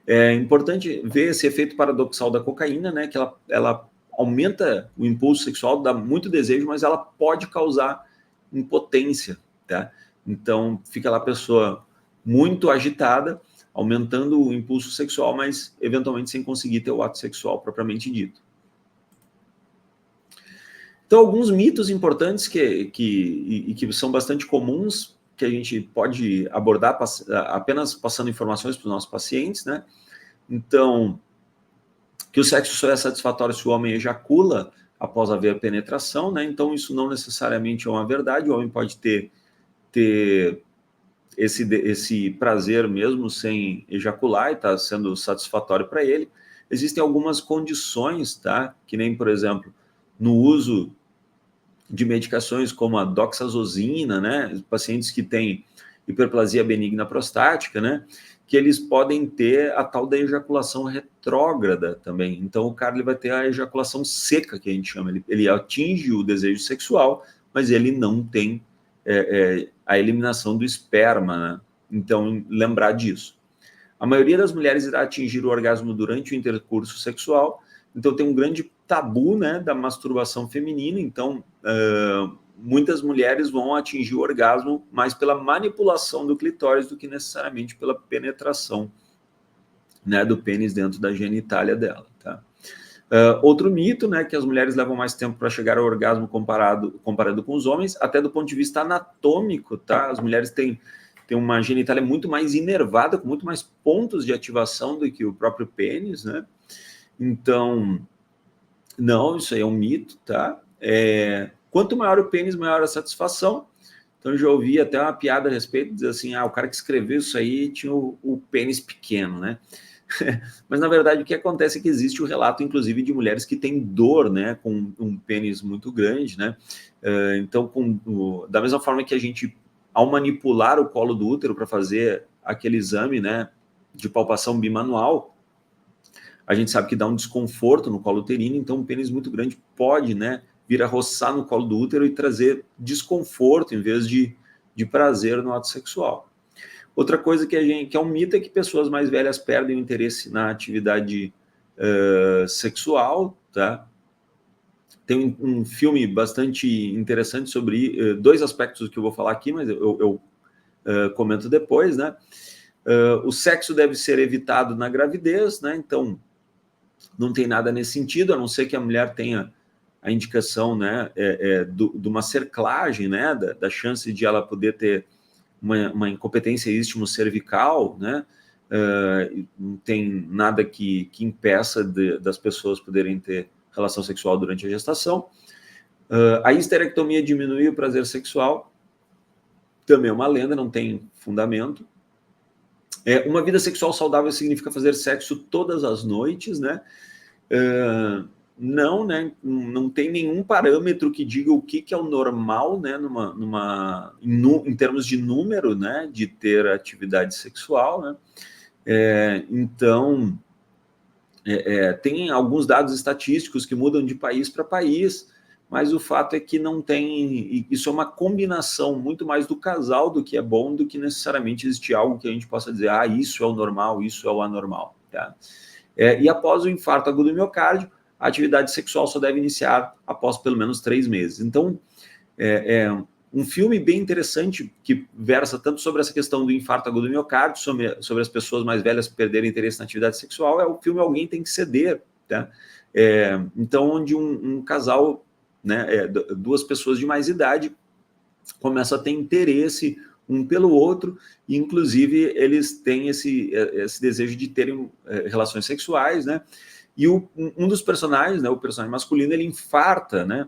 É importante ver esse efeito paradoxal da cocaína, né? Que ela aumenta o impulso sexual, dá muito desejo, mas ela pode causar impotência, tá? Então, fica lá a pessoa muito agitada, aumentando o impulso sexual, mas eventualmente sem conseguir ter o ato sexual propriamente dito. Então, alguns mitos importantes que são bastante comuns, que a gente pode abordar apenas passando informações para os nossos pacientes, né? Então, que o sexo só é satisfatório se o homem ejacula após haver penetração, né? Então, isso não necessariamente é uma verdade, o homem pode ter esse prazer mesmo sem ejacular e está sendo satisfatório para ele. Existem algumas condições, tá? Que nem, por exemplo, no uso de medicações como a doxazosina, né? Pacientes que têm hiperplasia benigna prostática, né? Que eles podem ter a tal da ejaculação retrógrada também. Então, o cara ele vai ter a ejaculação seca, que a gente chama. Ele atinge o desejo sexual, mas ele não tem a eliminação do esperma, né? Então, lembrar disso. A maioria das mulheres irá atingir o orgasmo durante o intercurso sexual, então tem um grande tabu, né, da masturbação feminina, então muitas mulheres vão atingir o orgasmo mais pela manipulação do clitóris do que necessariamente pela penetração, né, do pênis dentro da genitália dela, tá? Outro mito, né, que as mulheres levam mais tempo para chegar ao orgasmo comparado com os homens, até do ponto de vista anatômico, tá? As mulheres têm uma genitália muito mais inervada, com muito mais pontos de ativação do que o próprio pênis, né? Então, não, isso aí é um mito, tá? Quanto maior o pênis, maior a satisfação. Então, eu já ouvi até uma piada a respeito, dizer assim, o cara que escreveu isso aí tinha o pênis pequeno, né? Mas, na verdade, o que acontece é que existe o relato, inclusive, de mulheres que têm dor, né, com um pênis muito grande, né? Então, da mesma forma que a gente, ao manipular o colo do útero para fazer aquele exame, né, de palpação bimanual, a gente sabe que dá um desconforto no colo uterino, então um pênis muito grande pode, né, vir a roçar no colo do útero e trazer desconforto em vez de prazer no ato sexual. Outra coisa que é um mito é que pessoas mais velhas perdem o interesse na atividade sexual, tá? Tem um filme bastante interessante sobre dois aspectos que eu vou falar aqui, mas eu comento depois, né? O sexo deve ser evitado na gravidez, né? Então, não tem nada nesse sentido, a não ser que a mulher tenha a indicação, né, de uma cerclagem, né, da chance de ela poder ter uma incompetência istmo cervical, né? Não tem nada que impeça das pessoas poderem ter relação sexual durante a gestação. A histerectomia diminui o prazer sexual, também é uma lenda, não tem fundamento. Uma vida sexual saudável significa fazer sexo todas as noites, né? Não, né? Não tem nenhum parâmetro que diga o que é o normal, né? Em termos de número, né? De ter atividade sexual, né? Então, tem alguns dados estatísticos que mudam de país para país, mas o fato é que não tem. Isso é uma combinação muito mais do casal do que é bom, do que necessariamente existir algo que a gente possa dizer, isso é o normal, isso é o anormal, tá? E após o infarto agudo do miocárdio, a atividade sexual só deve iniciar após pelo menos 3 meses. Então, um filme bem interessante que versa tanto sobre essa questão do infarto agudo do miocárdio, sobre as pessoas mais velhas perderem interesse na atividade sexual, é o filme Alguém Tem que Ceder, tá? Então, onde um casal, né, duas pessoas de mais idade começam a ter interesse um pelo outro, e inclusive eles têm esse desejo de terem relações sexuais, né? E um dos personagens, né, o personagem masculino, ele infarta, né?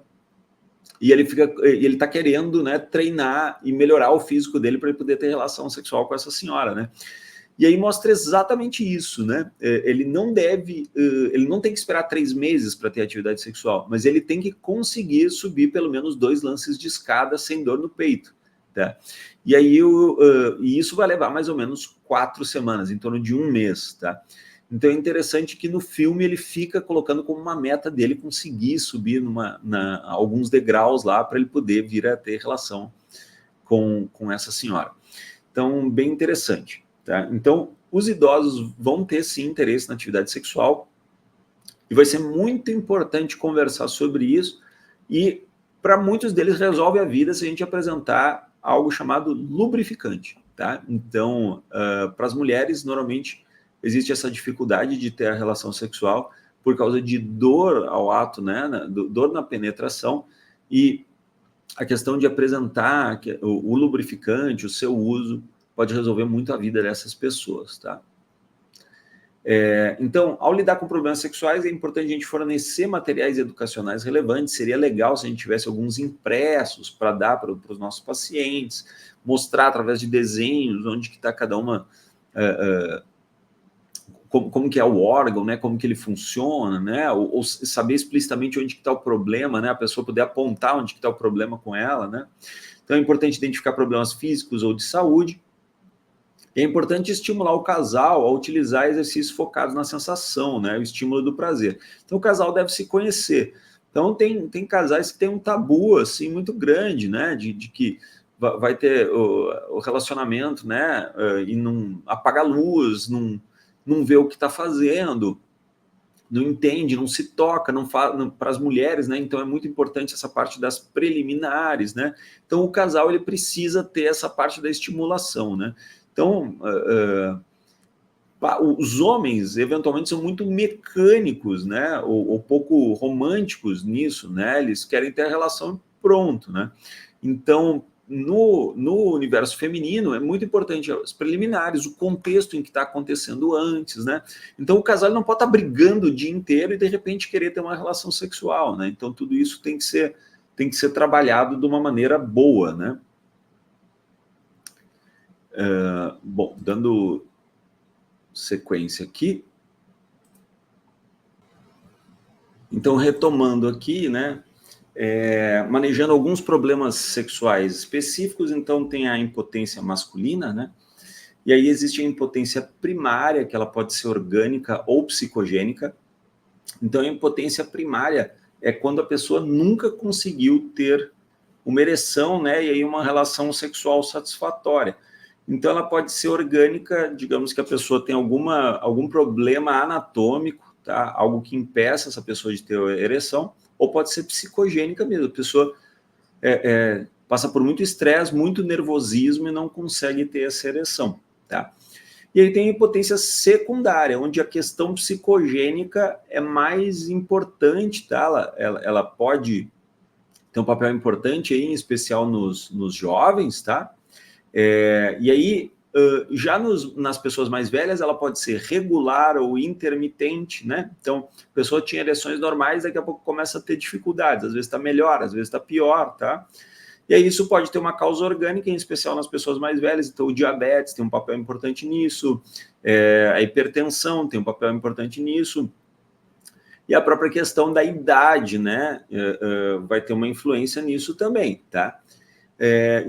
E ele está querendo, né, treinar e melhorar o físico dele para ele poder ter relação sexual com essa senhora, né? E aí mostra exatamente isso, né? Ele não tem que esperar 3 meses para ter atividade sexual, mas ele tem que conseguir subir pelo menos 2 lances de escada sem dor no peito, tá? E aí e isso vai levar mais ou menos 4 semanas, em torno de 1 mês, tá? Então é interessante que no filme ele fica colocando como uma meta dele conseguir subir alguns degraus lá para ele poder vir a ter relação com essa senhora. Então, bem interessante. Tá? Então, os idosos vão ter sim interesse na atividade sexual e vai ser muito importante conversar sobre isso, e para muitos deles resolve a vida se a gente apresentar algo chamado lubrificante. Tá? Então, para as mulheres, normalmente existe essa dificuldade de ter a relação sexual por causa de dor ao ato, né? Dor na penetração, e a questão de apresentar o lubrificante, o seu uso, pode resolver muito a vida dessas pessoas, tá? Então, ao lidar com problemas sexuais, é importante a gente fornecer materiais educacionais relevantes. Seria legal se a gente tivesse alguns impressos para dar para os nossos pacientes, mostrar através de desenhos onde que está cada uma... como que é o órgão, né? Como que ele funciona, né? Ou saber explicitamente onde que está o problema, né? A pessoa poder apontar onde que está o problema com ela, né? Então é importante identificar problemas físicos ou de saúde. É importante estimular o casal a utilizar exercícios focados na sensação, né? O estímulo do prazer. Então o casal deve se conhecer. Então tem casais que têm um tabu assim muito grande, né? De que vai ter o relacionamento, né? E não apaga a luz, não vê o que está fazendo, não entende, não se toca, não fala para as mulheres, né? Então é muito importante essa parte das preliminares, né? Então o casal ele precisa ter essa parte da estimulação, né? Então os homens eventualmente são muito mecânicos, né? Ou pouco românticos nisso, né? Eles querem ter a relação pronto, né? Então no universo feminino é muito importante os preliminares, o contexto em que está acontecendo antes, né? Então o casal não pode estar brigando o dia inteiro e de repente querer ter uma relação sexual, né? Então tudo isso tem que ser trabalhado de uma maneira boa, né? Bom, dando sequência aqui. Então, retomando aqui, né? Manejando alguns problemas sexuais específicos, então tem a impotência masculina, né? E aí existe a impotência primária, que ela pode ser orgânica ou psicogênica. Então, a impotência primária é quando a pessoa nunca conseguiu ter uma ereção, né? E aí uma relação sexual satisfatória. Então, ela pode ser orgânica, digamos que a pessoa tem algum problema anatômico, tá? Algo que impeça essa pessoa de ter ereção, ou pode ser psicogênica mesmo, a pessoa passa por muito estresse, muito nervosismo e não consegue ter essa ereção, tá? E aí tem a impotência secundária, onde a questão psicogênica é mais importante, tá? Ela pode ter um papel importante aí, em especial nos jovens, tá? E aí, já nas pessoas mais velhas, ela pode ser regular ou intermitente, né? Então, a pessoa tinha ereções normais, daqui a pouco começa a ter dificuldades, às vezes está melhor, às vezes está pior, tá? E aí isso pode ter uma causa orgânica, em especial nas pessoas mais velhas, então o diabetes tem um papel importante nisso, a hipertensão tem um papel importante nisso, e a própria questão da idade, né? Vai ter uma influência nisso também, tá?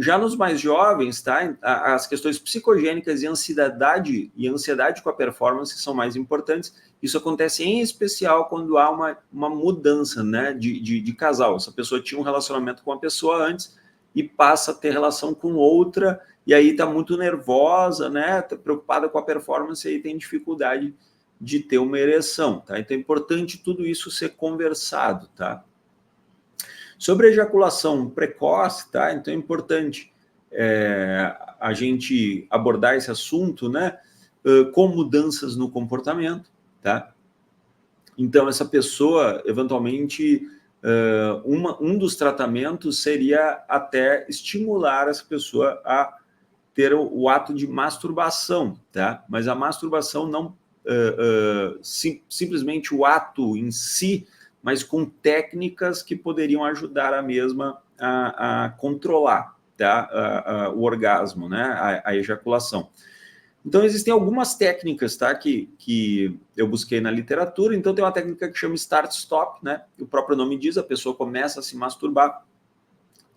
Já nos mais jovens, tá? As questões psicogênicas e ansiedade com a performance são mais importantes. Isso acontece em especial quando há uma mudança, né, de casal. Essa pessoa tinha um relacionamento com uma pessoa antes e passa a ter relação com outra, e aí está muito nervosa, né? Tá preocupada com a performance e aí tem dificuldade de ter uma ereção, tá? Então é importante tudo isso ser conversado, tá? Sobre a ejaculação precoce, tá? Então é importante a gente abordar esse assunto, né? Com mudanças no comportamento, tá? Então essa pessoa, eventualmente, um dos tratamentos seria até estimular essa pessoa a ter o ato de masturbação, tá? Mas a masturbação não simplesmente o ato em si, mas com técnicas que poderiam ajudar a mesma a controlar, tá? O orgasmo, né? A ejaculação. Então, existem algumas técnicas, tá? Que eu busquei na literatura. Então, tem uma técnica que chama Start-Stop, né? O próprio nome diz, a pessoa começa a se masturbar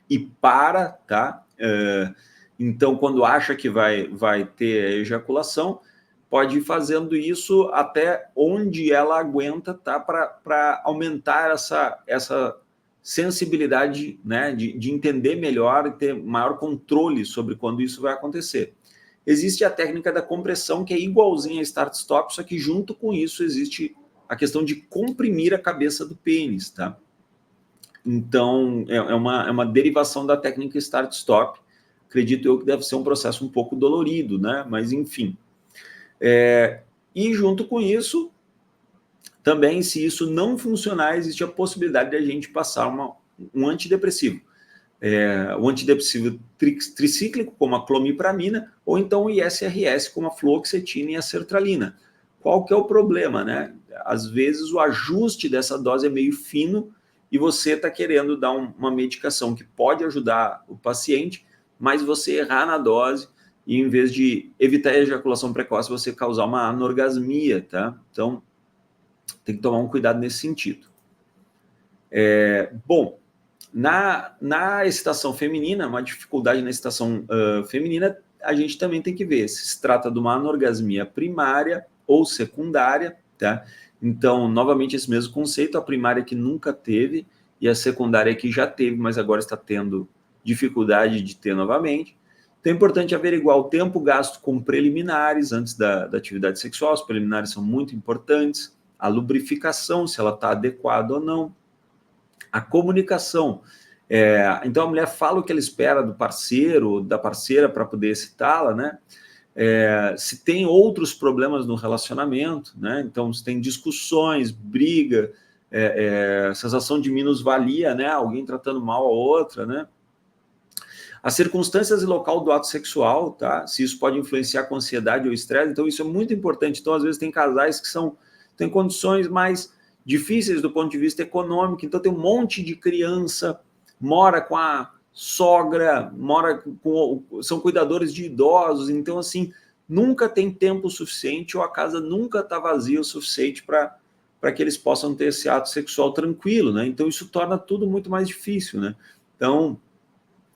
e para, tá? Então, quando acha que vai ter a ejaculação, pode ir fazendo isso até onde ela aguenta, tá? Para aumentar essa sensibilidade, né? De entender melhor e ter maior controle sobre quando isso vai acontecer. Existe a técnica da compressão, que é igualzinha a start-stop, só que junto com isso existe a questão de comprimir a cabeça do pênis, tá? Então, é uma derivação da técnica start-stop. Acredito eu que deve ser um processo um pouco dolorido, né? Mas, enfim. E junto com isso, também, se isso não funcionar, existe a possibilidade de a gente passar um antidepressivo. O antidepressivo tricíclico, como a clomipramina, ou então o ISRS, como a fluoxetina e a sertralina. Qual que é o problema, né? Às vezes o ajuste dessa dose é meio fino e você está querendo dar uma medicação que pode ajudar o paciente, mas você errar na dose e em vez de evitar a ejaculação precoce, você causar uma anorgasmia, tá? Então, tem que tomar um cuidado nesse sentido. Bom, na excitação feminina, uma dificuldade na excitação feminina, a gente também tem que ver se trata de uma anorgasmia primária ou secundária, tá? Então, novamente, esse mesmo conceito, a primária que nunca teve e a secundária que já teve, mas agora está tendo dificuldade de ter novamente. Então, é importante averiguar o tempo gasto com preliminares antes da atividade sexual, os preliminares são muito importantes, a lubrificação, se ela está adequada ou não, a comunicação. Então, a mulher fala o que ela espera do parceiro, da parceira, para poder excitá-la, né? Se tem outros problemas no relacionamento, né? Então, se tem discussões, briga, sensação de minusvalia, né? Alguém tratando mal a outra, né? As circunstâncias e local do ato sexual, tá? Se isso pode influenciar com ansiedade ou estresse, então isso é muito importante. Então, às vezes, tem casais que têm condições mais difíceis do ponto de vista econômico, então tem um monte de criança, mora com a sogra, são cuidadores de idosos, então, assim, nunca tem tempo suficiente ou a casa nunca está vazia o suficiente para que eles possam ter esse ato sexual tranquilo, né? Então, isso torna tudo muito mais difícil, né? Então,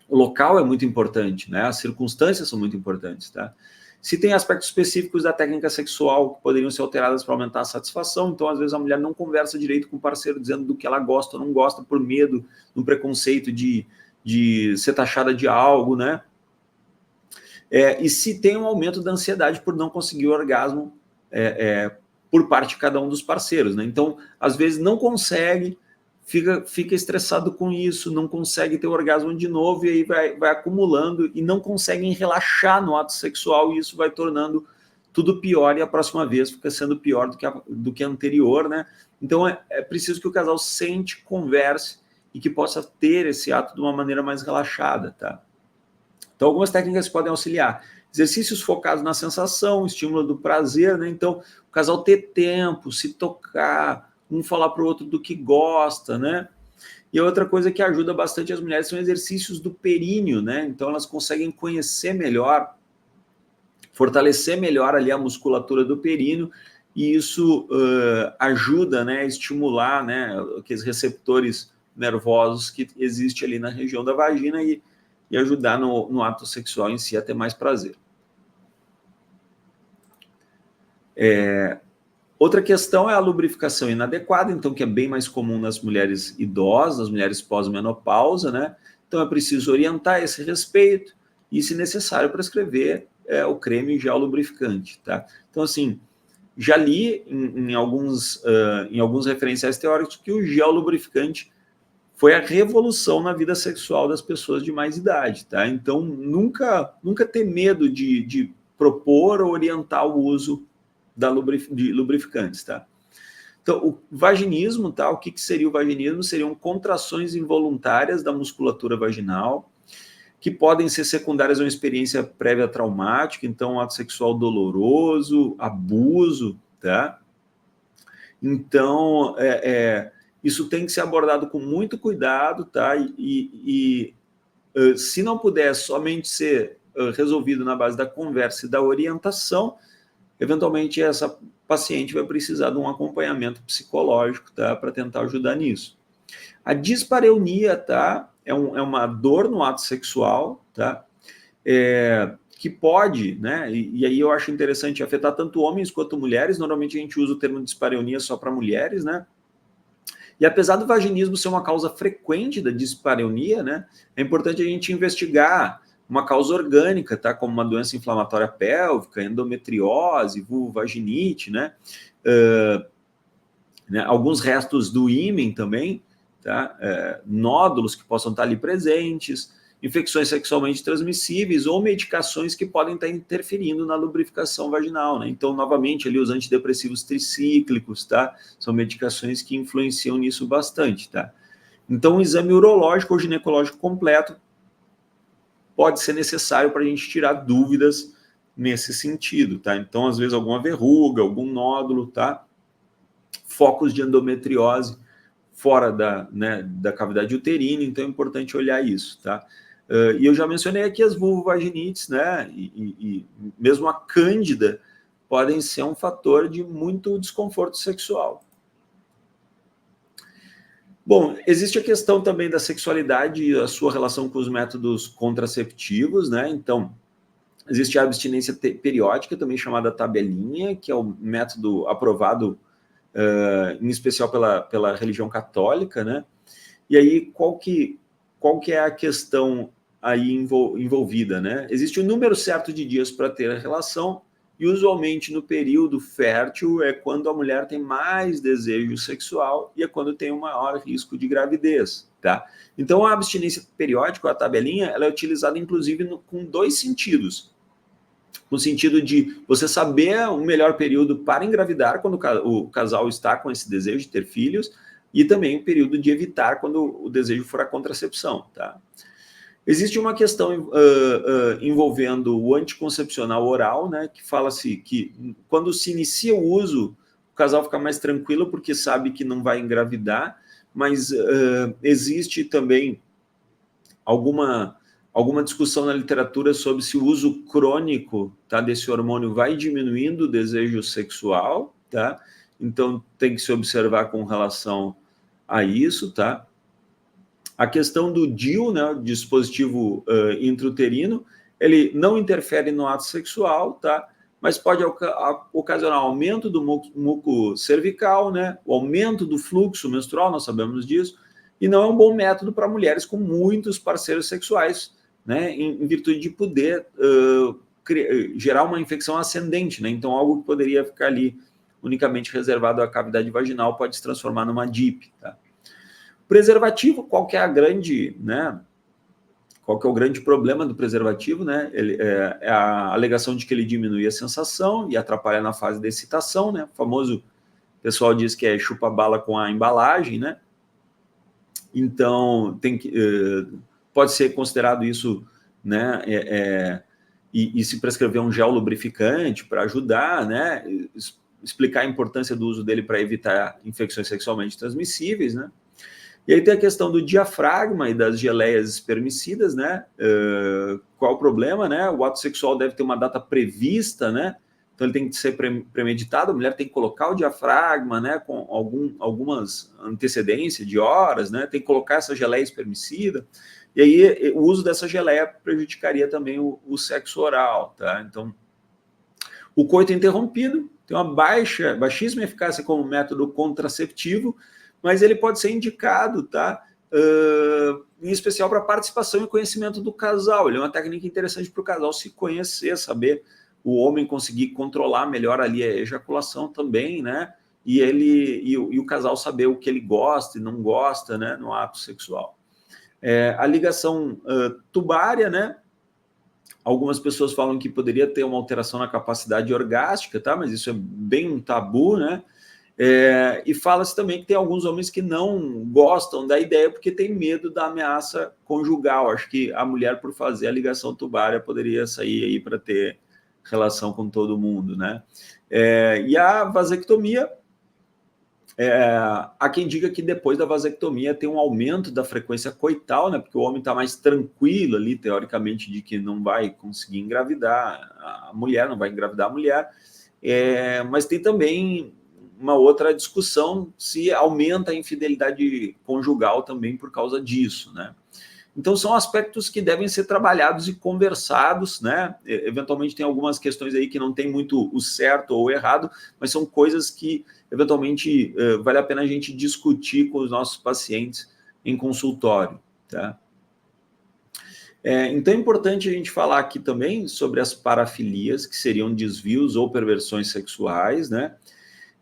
o local é muito importante, né? As circunstâncias são muito importantes, tá? Se tem aspectos específicos da técnica sexual que poderiam ser alteradas para aumentar a satisfação, então às vezes a mulher não conversa direito com o parceiro dizendo do que ela gosta ou não gosta por medo, no preconceito de ser taxada de algo, né? E se tem um aumento da ansiedade por não conseguir o orgasmo por parte de cada um dos parceiros, né? Então, às vezes não consegue, fica estressado com isso, não consegue ter o orgasmo de novo, e aí vai acumulando e não conseguem relaxar no ato sexual, e isso vai tornando tudo pior, e a próxima vez fica sendo pior do que a anterior, né? Então é preciso que o casal sente, converse e que possa ter esse ato de uma maneira mais relaxada, tá? Então, algumas técnicas podem auxiliar. Exercícios focados na sensação, estímulo do prazer, né? Então, o casal ter tempo, se tocar, um falar para o outro do que gosta, né? E outra coisa que ajuda bastante as mulheres são exercícios do períneo, né? Então, elas conseguem conhecer melhor, fortalecer melhor ali a musculatura do períneo, e isso ajuda, né, a estimular, né, aqueles receptores nervosos que existem ali na região da vagina e ajudar no ato sexual em si a ter mais prazer. Outra questão é a lubrificação inadequada, então, que é bem mais comum nas mulheres idosas, nas mulheres pós-menopausa, né? Então, é preciso orientar a esse respeito e, se necessário, prescrever o creme gel lubrificante, tá? Então, assim, já li em alguns referenciais teóricos que o gel lubrificante foi a revolução na vida sexual das pessoas de mais idade, tá? Então, nunca ter medo de propor ou orientar o uso de lubrificantes, tá? Então, o vaginismo, tá? O que seria o vaginismo? Seriam contrações involuntárias da musculatura vaginal, que podem ser secundárias a uma experiência prévia traumática, então, ato sexual doloroso, abuso, tá? Então, isso tem que ser abordado com muito cuidado, tá? Se não puder somente ser resolvido na base da conversa e da orientação, eventualmente essa paciente vai precisar de um acompanhamento psicológico, tá? Para tentar ajudar nisso. A dispareunia, tá? É uma dor no ato sexual, tá? Que pode, né? E aí eu acho interessante afetar tanto homens quanto mulheres. Normalmente a gente usa o termo dispareunia só para mulheres, né? E apesar do vaginismo ser uma causa frequente da dispareunia, né? É importante a gente investigar uma causa orgânica, tá? Como uma doença inflamatória pélvica, endometriose, vulvovaginite, né? Alguns restos do ímen também, tá? Nódulos que possam estar ali presentes, infecções sexualmente transmissíveis ou medicações que podem estar interferindo na lubrificação vaginal, né? Então, novamente, ali os antidepressivos tricíclicos, tá? São medicações que influenciam nisso bastante, tá? Então, um exame urológico ou ginecológico completo pode ser necessário para a gente tirar dúvidas nesse sentido, tá? Então, às vezes, alguma verruga, algum nódulo, tá? Focos de endometriose fora da cavidade uterina, então é importante olhar isso, tá? E eu já mencionei aqui as vulvovaginites, né? E mesmo a cândida podem ser um fator de muito desconforto sexual. Bom, existe a questão também da sexualidade e a sua relação com os métodos contraceptivos, né? Então, existe a abstinência periódica, também chamada tabelinha, que é o método aprovado em especial pela religião católica, né? E aí, qual que é a questão aí envolvida, né? Existe um número certo de dias para ter a relação, e usualmente no período fértil é quando a mulher tem mais desejo sexual e é quando tem o maior risco de gravidez, tá? Então, a abstinência periódica, a tabelinha, ela é utilizada inclusive com dois sentidos. No sentido de você saber o melhor período para engravidar quando o casal está com esse desejo de ter filhos, e também o período de evitar quando o desejo for a contracepção, tá? Existe uma questão envolvendo o anticoncepcional oral, né, que fala-se que quando se inicia o uso, o casal fica mais tranquilo porque sabe que não vai engravidar, mas existe também alguma discussão na literatura sobre se o uso crônico, tá, desse hormônio vai diminuindo o desejo sexual, tá? Então tem que se observar com relação a isso, tá? A questão do DIU, né, o dispositivo intrauterino, ele não interfere no ato sexual, tá? Mas pode ocasionar aumento do muco cervical, né? O aumento do fluxo menstrual, nós sabemos disso, e não é um bom método para mulheres com muitos parceiros sexuais, né? Em virtude de poder gerar uma infecção ascendente, né? Então, algo que poderia ficar ali unicamente reservado à cavidade vaginal pode se transformar numa DIP, tá? Preservativo, qual que é a grande, né? Qual que é o grande problema do preservativo, né? É a alegação de que ele diminui a sensação e atrapalha na fase de excitação, né? O famoso pessoal diz que é chupa-bala com a embalagem, né? Então, pode ser considerado isso, né? E se prescrever um gel lubrificante para ajudar, né? Explicar a importância do uso dele para evitar infecções sexualmente transmissíveis, né? E aí tem a questão do diafragma e das geleias espermicidas, né? Qual o problema, né? O ato sexual deve ter uma data prevista, né? Então ele tem que ser premeditado, a mulher tem que colocar o diafragma, né? Com algumas antecedências de horas, né? Tem que colocar essa geleia espermicida. E aí o uso dessa geleia prejudicaria também o sexo oral, tá? Então, o coito interrompido tem uma baixíssima eficácia como método contraceptivo, mas ele pode ser indicado, tá? Em especial para participação e conhecimento do casal. Ele é uma técnica interessante para o casal se conhecer, saber o homem conseguir controlar melhor ali a ejaculação também, né? E o casal saber o que ele gosta e não gosta, né, no ato sexual. A ligação tubária, né? Algumas pessoas falam que poderia ter uma alteração na capacidade orgástica, tá? Mas isso é bem um tabu, né? E fala-se também que tem alguns homens que não gostam da ideia porque tem medo da ameaça conjugal. Acho que a mulher, por fazer a ligação tubária, poderia sair aí para ter relação com todo mundo, né? E a vasectomia, há quem diga que depois da vasectomia tem um aumento da frequência coital, né? Porque o homem está mais tranquilo ali, teoricamente, de que não vai conseguir engravidar a mulher, não vai engravidar a mulher. Mas tem também uma outra discussão se aumenta a infidelidade conjugal também por causa disso, né? Então, são aspectos que devem ser trabalhados e conversados, né? Eventualmente, tem algumas questões aí que não tem muito o certo ou o errado, mas são coisas que, eventualmente, vale a pena a gente discutir com os nossos pacientes em consultório, tá? Então, é importante a gente falar aqui também sobre as parafilias, que seriam desvios ou perversões sexuais, né?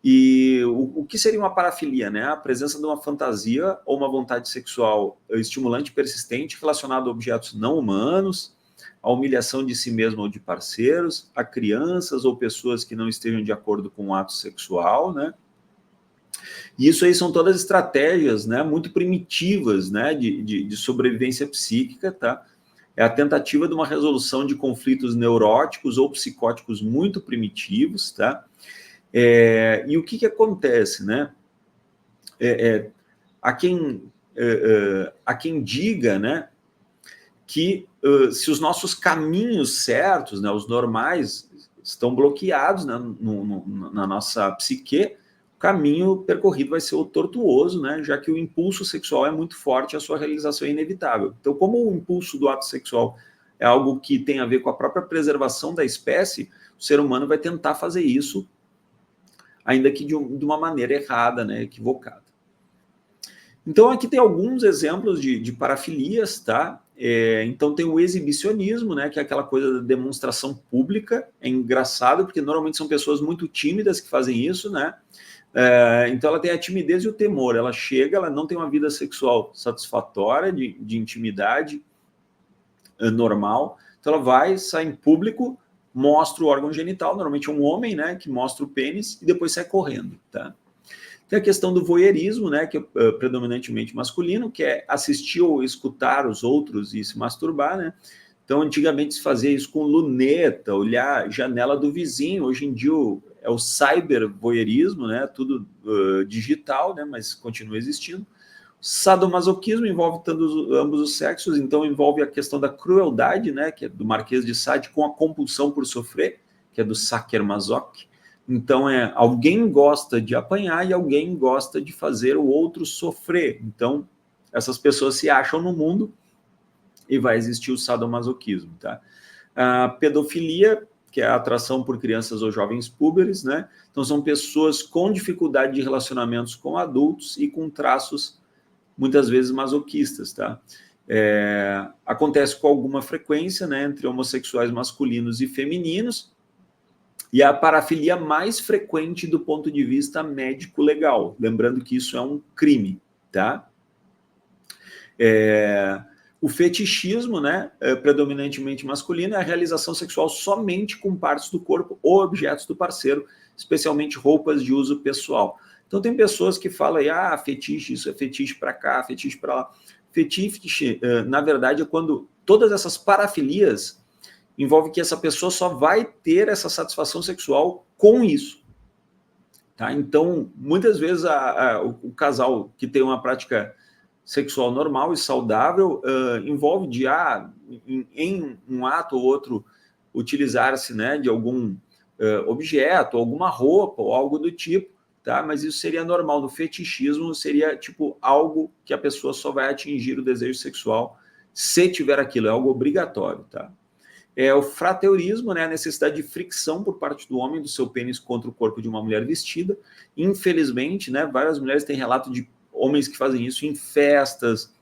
E o que seria uma parafilia, né? A presença de uma fantasia ou uma vontade sexual estimulante persistente relacionada a objetos não humanos, a humilhação de si mesmo ou de parceiros, a crianças ou pessoas que não estejam de acordo com o ato sexual, né? E isso aí são todas estratégias, né, muito primitivas, né, de sobrevivência psíquica, tá? É a tentativa de uma resolução de conflitos neuróticos ou psicóticos muito primitivos, tá? E o que acontece, né? Há quem diga, né, que se os nossos caminhos certos, né, os normais, estão bloqueados, né, na nossa psique, o caminho percorrido vai ser o tortuoso, né, já que o impulso sexual é muito forte e a sua realização é inevitável. Então, como o impulso do ato sexual é algo que tem a ver com a própria preservação da espécie, o ser humano vai tentar fazer isso, ainda que de uma maneira errada, né, equivocada. Então, aqui tem alguns exemplos de parafilias, tá? Então, tem o exibicionismo, né, que é aquela coisa da demonstração pública. É engraçado, porque normalmente são pessoas muito tímidas que fazem isso, né? Então, ela tem a timidez e o temor. Ela chega, ela não tem uma vida sexual satisfatória, de intimidade normal. Então, ela vai, sai em público, mostra o órgão genital, normalmente é um homem, né, que mostra o pênis, e depois sai correndo, tá? Tem a questão do voyeurismo, né, que é predominantemente masculino, que é assistir ou escutar os outros e se masturbar, né? Então, antigamente se fazia isso com luneta, olhar a janela do vizinho. Hoje em dia é o cybervoyeurismo, né? Tudo digital, né? Mas continua existindo. Sadomasoquismo envolve ambos os sexos, então envolve a questão da crueldade, né? Que é do Marquês de Sade, com a compulsão por sofrer, que é do Sacher-Masoch. Então, alguém gosta de apanhar e alguém gosta de fazer o outro sofrer. Então, essas pessoas se acham no mundo e vai existir o sadomasoquismo, tá? A pedofilia, que é a atração por crianças ou jovens púberes, né? Então, são pessoas com dificuldade de relacionamentos com adultos e com traços, muitas vezes, masoquistas, tá? Acontece com alguma frequência, né, entre homossexuais masculinos e femininos, e a parafilia mais frequente do ponto de vista médico-legal, lembrando que isso é um crime, tá? O fetichismo, né, predominantemente masculino, é a realização sexual somente com partes do corpo ou objetos do parceiro, especialmente roupas de uso pessoal. Então, tem pessoas que falam, fetiche, isso é fetiche para cá, fetiche para lá. Fetiche, na verdade, é quando todas essas parafilias envolve que essa pessoa só vai ter essa satisfação sexual com isso. Tá? Então, muitas vezes o casal que tem uma prática sexual normal e saudável envolve em um ato ou outro, utilizar-se, né, de algum objeto, alguma roupa ou algo do tipo, tá? Mas isso seria normal. No fetichismo seria tipo algo que a pessoa só vai atingir o desejo sexual se tiver aquilo, é algo obrigatório, tá? O frateurismo, né, a necessidade de fricção por parte do homem do seu pênis contra o corpo de uma mulher vestida. Infelizmente, né, várias mulheres têm relato de homens que fazem isso em festas,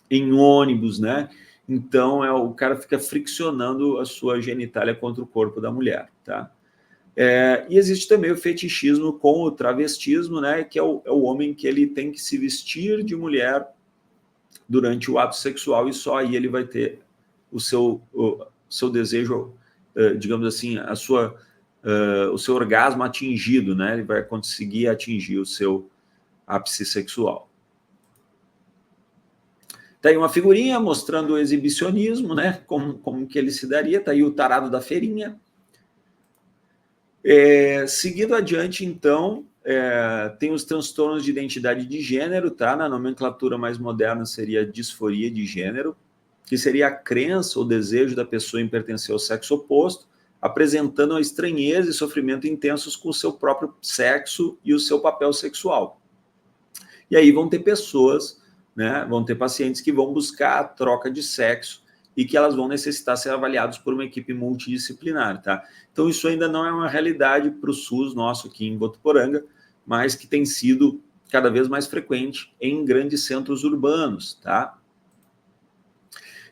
em ônibus, né? Então, o cara fica friccionando a sua genitália contra o corpo da mulher, tá? E existe também o fetichismo com o travestismo, né? Que é o homem que ele tem que se vestir de mulher durante o ato sexual e só aí ele vai ter o seu desejo, digamos assim, o seu orgasmo atingido, né? Ele vai conseguir atingir o seu ápice sexual. Tá aí uma figurinha mostrando o exibicionismo, né? Como que ele se daria. Tá aí o tarado da feirinha. Seguindo adiante, então, tem os transtornos de identidade de gênero, tá? Na nomenclatura mais moderna seria disforia de gênero, que seria a crença ou desejo da pessoa em pertencer ao sexo oposto, apresentando a estranheza e sofrimento intensos com o seu próprio sexo e o seu papel sexual. E aí vão ter pessoas, né, vão ter pacientes que vão buscar a troca de sexo e que elas vão necessitar ser avaliados por uma equipe multidisciplinar, tá? Então isso ainda não é uma realidade para o SUS nosso aqui em Votuporanga, mas que tem sido cada vez mais frequente em grandes centros urbanos, tá?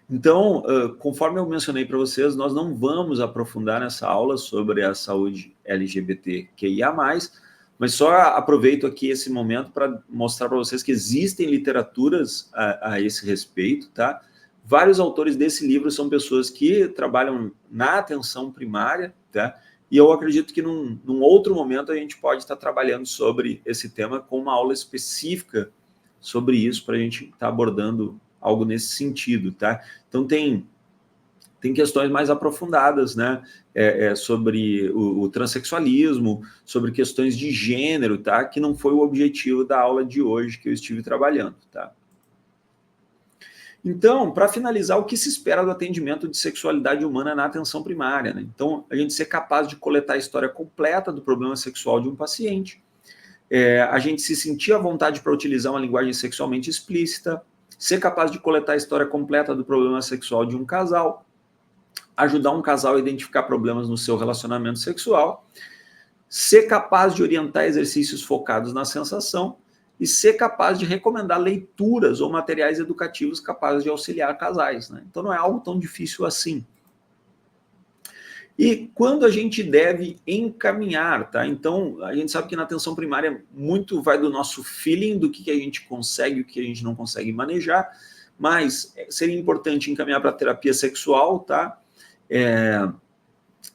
Então, conforme eu mencionei para vocês, nós não vamos aprofundar nessa aula sobre a saúde LGBTQIA+, mas só aproveito aqui esse momento para mostrar para vocês que existem literaturas a esse respeito, tá? Vários autores desse livro são pessoas que trabalham na atenção primária, tá? E eu acredito que num outro momento a gente pode estar trabalhando sobre esse tema com uma aula específica sobre isso, para a gente estar abordando algo nesse sentido, tá? Então tem questões mais aprofundadas, né? Sobre o transexualismo, sobre questões de gênero, tá? Que não foi o objetivo da aula de hoje que eu estive trabalhando, tá? Então, para finalizar, o que se espera do atendimento de sexualidade humana na atenção primária, né? Então, a gente ser capaz de coletar a história completa do problema sexual de um paciente, a gente se sentir à vontade para utilizar uma linguagem sexualmente explícita, ser capaz de coletar a história completa do problema sexual de um casal, ajudar um casal a identificar problemas no seu relacionamento sexual, ser capaz de orientar exercícios focados na sensação e ser capaz de recomendar leituras ou materiais educativos capazes de auxiliar casais, né? Então não é algo tão difícil assim. E quando a gente deve encaminhar, tá? Então, a gente sabe que na atenção primária muito vai do nosso feeling, do que a gente consegue e o que a gente não consegue manejar, mas seria importante encaminhar para terapia sexual, tá?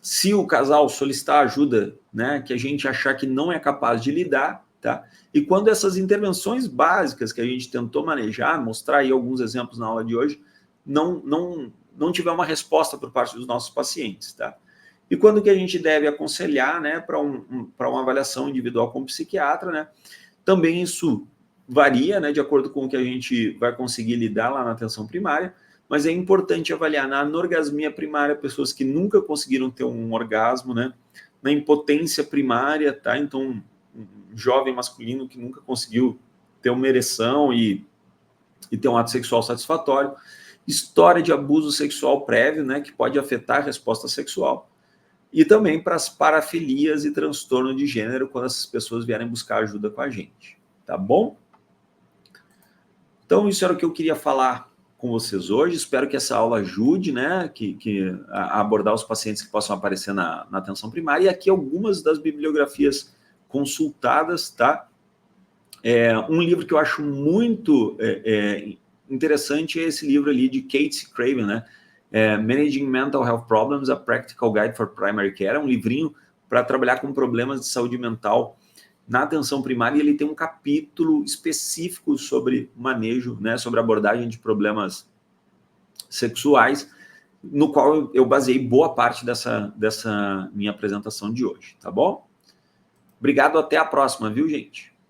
Se o casal solicitar ajuda, né, que a gente achar que não é capaz de lidar, tá? E quando essas intervenções básicas que a gente tentou manejar, mostrar aí alguns exemplos na aula de hoje, não tiver uma resposta por parte dos nossos pacientes, tá? E quando que a gente deve aconselhar, né, para uma avaliação individual com o psiquiatra, né? Também isso varia, né, de acordo com o que a gente vai conseguir lidar lá na atenção primária, mas é importante avaliar na anorgasmia primária pessoas que nunca conseguiram ter um orgasmo, né? Na impotência primária, tá? Então, um jovem masculino que nunca conseguiu ter uma ereção e ter um ato sexual satisfatório, história de abuso sexual prévio, né, que pode afetar a resposta sexual, e também para as parafilias e transtorno de gênero, quando essas pessoas vierem buscar ajuda com a gente, tá bom? Então, isso era o que eu queria falar com vocês hoje. Espero que essa aula ajude, né, a abordar os pacientes que possam aparecer na atenção primária. E aqui algumas das bibliografias consultadas, tá? Um livro que eu acho muito interessante é esse livro ali de Kate Craven, né? Managing Mental Health Problems, A Practical Guide for Primary Care. É um livrinho para trabalhar com problemas de saúde mental na atenção primária, e ele tem um capítulo específico sobre manejo, né, sobre abordagem de problemas sexuais, no qual eu baseei boa parte dessa minha apresentação de hoje, tá bom? Obrigado, até a próxima, viu, gente?